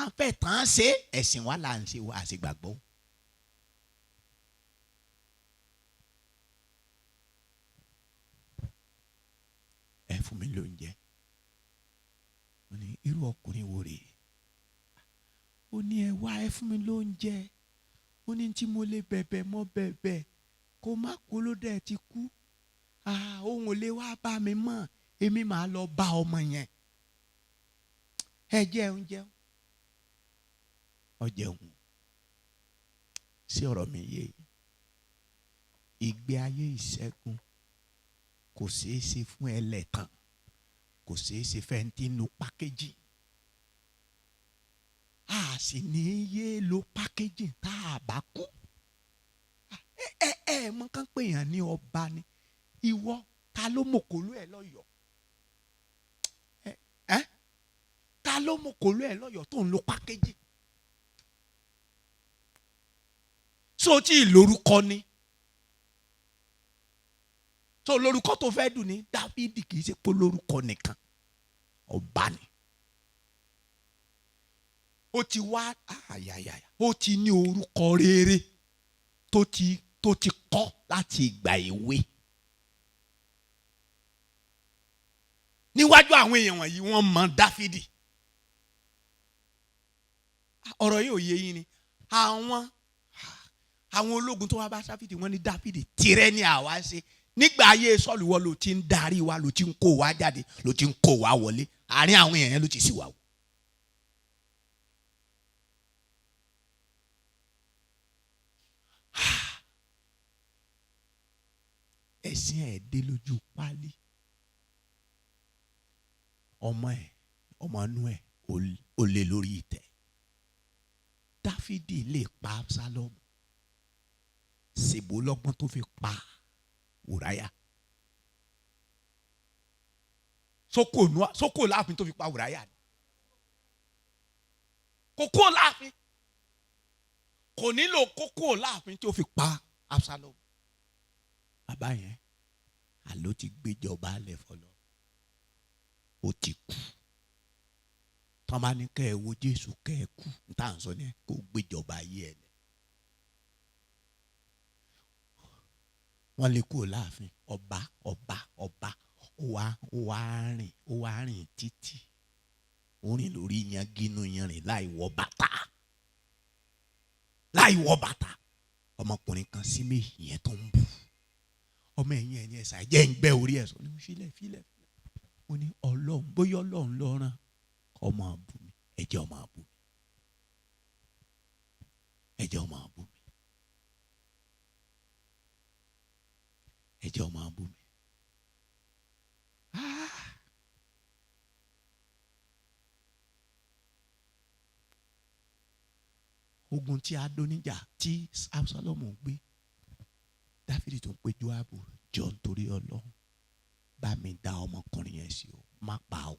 à ń fẹ́ tán ṣe ẹ̀sìn wa là ń ṣe wá àṣegbàgbọ́. Ẹ fún mi lóúnjẹ ó ní irú ọkùnrin wo rèé ó ní ẹ wá ẹ fún mi lóúnjẹ ó ní tí mo lè bẹ̀bẹ̀ mọ́ bẹ̀bẹ̀ kó má kú ló dẹ̀ ti kú òun ò lè wá bá mi mọ́ èmi máa lọ bá ọmọ yẹn ẹ jẹun ọ jẹun sí ọ̀rọ̀ mi yé ìgbé ayé ìṣẹ́gun kò ṣeé ṣe fún ẹlẹ́tàn kò ṣeé ṣe fẹ́ntì lo pákéjì a sì ní yé lo pákéjì tá a bá kú mọ kán pè yàn ní ọba ni ìwọ ta ló mọ̀kòló ẹ̀ lọ́yọ̀ọ́ ta ló mọ̀kòló ẹ̀ lọ́yọ̀ọ́ tó ń lo pákéjì so tí ìlórúkọ ni so lórúkọ tó fẹ́ dùn ní Dáfídì kì í ṣe pé lórúkọ nìkan ọba ni ó ti wá ó ti ní orúkọ rere tó ti kọ́ láti ìgbà èwe níwájú àwọn èèyàn wọ̀nyí wọ́n mọ Dáfídì ọ̀rọ̀ yìí ò yé yín ni àwọn ológun tó wá bá Dáfídì wọ́n ní Dáfídì tirẹ̀ ni àwa ṣe nígbà ayé Sọ́ọ̀lù wọ́n ló ti ń darí wa ló ti ń kó wa jáde ló ti ń kó wa wọlé àárín àwọn èèyàn yẹn ló ti sì wà wò. ẹ̀sìn ẹ̀ dé lójú pálí ọmọ inú ẹ̀ ó lé lórí ìtẹ́ Dáfídì lè pa Absalomu ṣèbó lọ́gbọ́n tó fi pa Ùráyà sókò láàfin tó fi pa Ùráyà ni kókó láàfin kò nílò kókó láàfin tó fi pa Absalomu bàbá yẹn àló ti gbéjọba alẹ́ fọlọ́ ó ti kú tán bá ní kẹ́ ẹ wo Jésù kẹ́ ẹ kú n tá à ń sọ ní kó gbéjọba ayé ẹ lẹ. wọ́n lè kúrò láàfin ọba ó wá rìn títí ó rìn lórí yangínú yanrìn láì wọ bàtà ọmọkùnrin kan sí méjì yẹn tó ń bù ọmọ ẹ̀yìn ẹni ẹ̀sà jẹ́ ń gbẹ́ orí ẹ̀ sọ ní fílẹ̀ ó ní Ọlọ́run bóyá Ọlọ́run lọ́ràn ọmọ àbú mi ẹ̀jẹ̀ ọmọ àbú mi ẹ̀jẹ̀ ọmọ àbú mi ẹ̀jẹ̀ ọmọ àbú mi. Ogun tí Adóníjà tí Absalomu gbé Dáfídì tó ń pe Jóábù jọ nítorí Ọlọ́run bá mi dá ọmọkùnrin yẹn sí o má pa o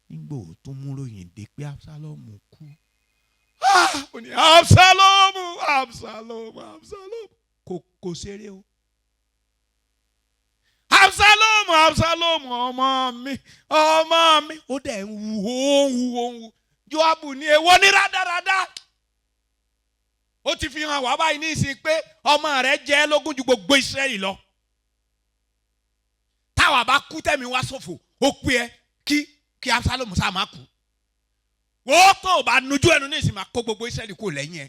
nígbà tó mú ròyìn dé pé Absalomu kú ó ní Absalomu kò ṣeré o. Absalomu ọmọ mi ó dẹ̀ ń wu Jóábù ní èwo ní rádaràda ó ti fi hàn wá báyìí ní ìsìn pé ọmọ rẹ̀ jẹ́ lógún ju gbogbo Ísírẹ́lì lọ táwa bá kú tẹ̀mí wá ṣòfò ó pé ẹ kí Absalomu sá máa kú wọ́n tó o bá nujú ẹnu ní ìsìn máa kó gbogbo Ísírẹ́lì kò lẹ́yìn ẹ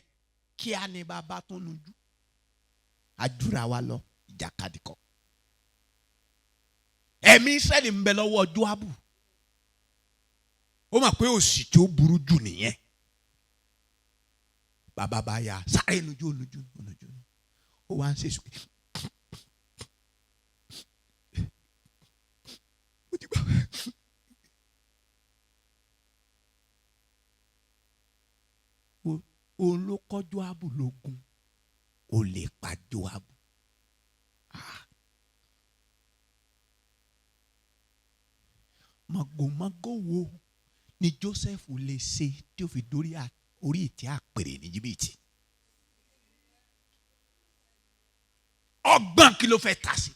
kí á ní bàbá tó nujú àdúrà wa lọ ìjàkadì kọ. Ẹ̀mí Ísírẹ́lì ń bẹ lọ́wọ́ Jóábù ó mọ̀ pé òsì tí ó burú jù nìyẹn bàbá bá yà sáré nujú ó wá ń ṣe sùn òun ló kọ́ Jóábù lógun ó lè pa Jóábù. Màgòmágó wo ni Joseph lè ṣe tí ó fi dórí orí ìtẹ́ àpèrè ní Íjíbítì? Ọgbọ́n kí ló fẹ́ ta sí?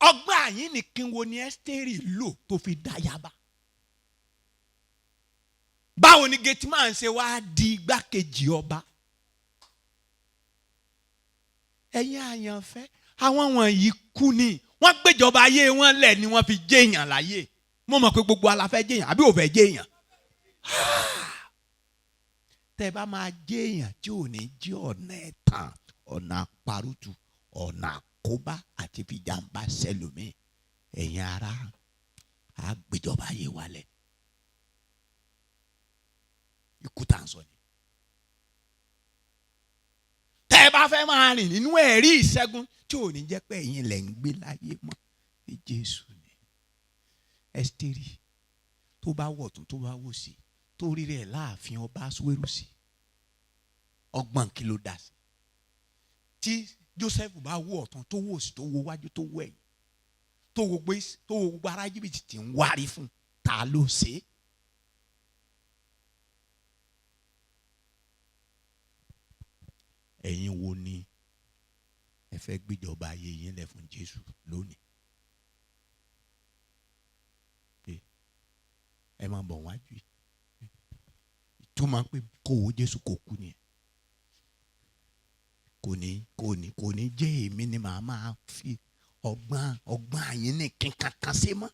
Ọgbọ́n àyín nìkan wo ni Ẹ́sítérì lò tó fi dáyàbá? Báwo ni Gétímánì ṣe wá di igbákejì ọba? Ẹ̀yin àyànfẹ́ àwọn wọ̀nyí kú ni wọ́n gbéjọba ayé wọn lẹ̀ ni wọ́n fi jẹ́ èèyàn láyé. Mo mọ̀ pé gbogbo aláfẹ́ jẹ́ èèyàn àbí ò fẹ́ jẹ́ èèyàn. Tẹ́ bá máa jẹ́ èèyàn tí ò ní jẹ́ ọ̀nà ẹ̀tàn ọ̀nà àparùtù ọ̀nà àkóbá àti fìjàmbá sẹ́lòmí ẹ̀yin ará á gbéjọba ayé wa lẹ̀. Ikú tá à ń sọ ni. Tẹ́ ẹ bá fẹ́ máa rìn nínú ẹ̀rí ìṣẹ́gun tí ò ní jẹ́ pé ẹ̀yin lẹ̀ ń gbé láyé mọ́ ní Jésù ni. Ẹ́sítérì tó bá wọ̀ tún tó bá wò sí tó rí rẹ̀ láàfin ọba Asuérùsì ọgbọ́n kí ló dá sí. Tí Jósẹ́fù bá wò ọ̀tún tó wò sí tó wo wájú tó wò ẹ̀yìn tó wo gbogbo ará Íjíbítì tí ń wárí fún ta ló ṣe é. Ẹ̀yin wo ni ẹ fẹ́ gbéjọba ayé yín lẹ̀ fún Jésù lónìí? Ẹ máa bọ̀ wájú yìí. Ìtumọ̀ pé kó wo Jésù kò kú nìyẹn. Kò ní jẹ́ èmi ni màá máa fi ọgbọ́n àyín ní kankan ṣe mọ́.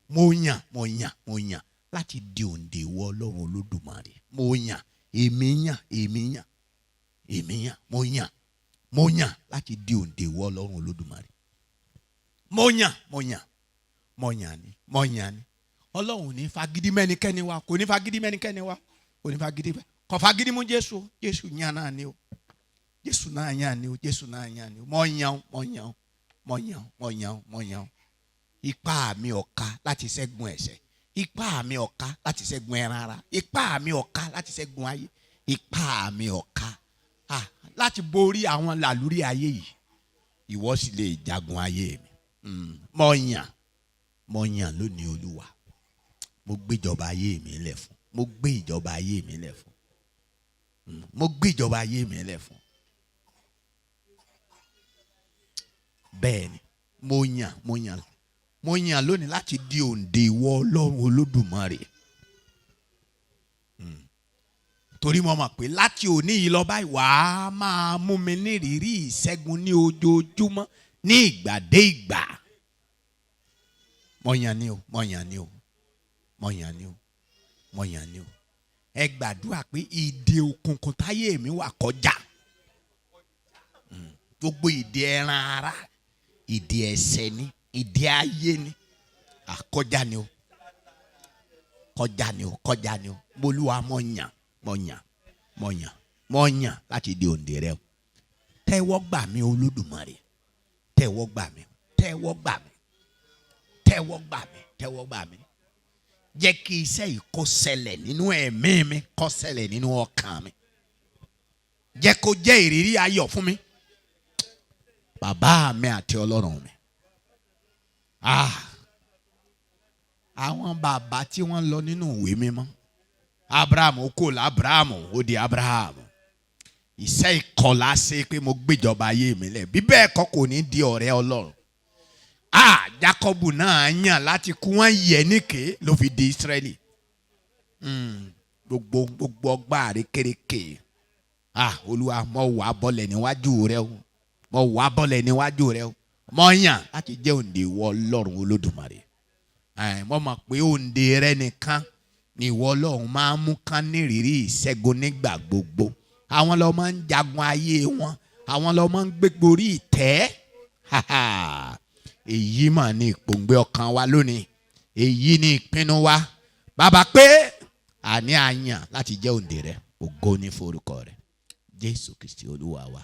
Mo yàn láti di òǹdè wọ Ọlọ́run Olódùmarè. Mo yàn láti di òǹdè wọ Ọlọ́run Olódùmarè. Mo yàn ni. Ọlọ́run ní fagídí mẹ́nikẹ́ni wa kò ní fagídí mẹ́nikẹ́ni wa kò ní fagídí bẹ́ẹ̀ kò fagídí mú Jésù yàn náà ni o Jésù náà yàn ni o mo yàn ipá mi ọ̀ka láti ṣẹ́gun ẹ̀ṣẹ̀ ipá mi ọ̀ka láti ṣẹ́gun ẹran ara ipá mi ọ̀ka láti ṣẹ́gun ayé ipá mi ọ̀ka láti borí àwọn làlúrí ayé yìí ìwọ sì lè jagun ayé mi. Mo yàn lónìí Olúwa mo gbé ìjọba ayé mi lẹ̀ fún mo gbé ìjọba ayé mi lẹ̀ fún. Bẹ́ẹ̀ ni mo yàn lónìí láti di òǹdè ìwọ Ọlọ́run Olódùmarè. Torí mo mọ̀ pé láti òní yìí lọ báyìí wàá máa mú mi ní ìrírí ìṣẹ́gun ní ojoojúmọ́ ní ìgbà dé ìgbà. Mo yàn ni o. Ẹ gbàdúrà pé ìdè òkùnkùn táyé mi wà kọjá. Gbogbo ìdè ẹran ara, ìdè ẹ̀ṣẹ̀ ni, ìdè ayé ni. Kọjá ni o. Olúwa mo yàn láti di òǹdè rẹ o. Tẹ́wọ́ gbà mí Olódùmarè. Tẹ́wọ́ gbà mí. Jẹ́ kí iṣẹ́ yìí kó ṣẹlẹ̀ nínú ẹ̀mí mi, kó ṣẹlẹ̀ nínú ọkàn mi. Jẹ́ kó jẹ́ ìrírí ayọ̀ fún mi. Bàbá mi àti Ọlọ́run mi. Àwọn bàbá tí wọ́n lọ nínú ìwé mímọ́. Abraham ó kò l'Abraham ó di Abraham. Iṣẹ́ ìkọlà ṣe pé mo gbéjọba ayé mi lẹ̀. Bí bẹ́ẹ̀ kọ́ kò ní di ọ̀rẹ́ Ọlọ́run. Jákọ́bù náà yàn láti kú, wọ́n yẹ̀ níkè ló fi di Ísírẹ́lì. Gbogbo ọgbà àrékérekè. Olúwa mo wà bọ́lẹ̀ níwájú rẹ o. Mo yàn láti jẹ́ òǹdè ìwọ Ọlọ́run Olódùmarè. Mo mọ̀ pé òǹdè rẹ nìkan ni ìwọ Ọlọ́run máa ń mú kán ní ìrírí ìṣẹ́gun nígbà gbogbo. Àwọn ló máa ń jagun ayé wọn. Àwọn ló máa ń gbégbó orí ìtẹ́. Èyí mà ní ìpòǹgbẹ ọkàn wa lónìí. Èyí ní ìpinnu wa. Bàbá pé àní a yàn láti jẹ́ òǹdè rẹ. Ògo ní forúkọ rẹ. Jésù Kristi Olúwa wa.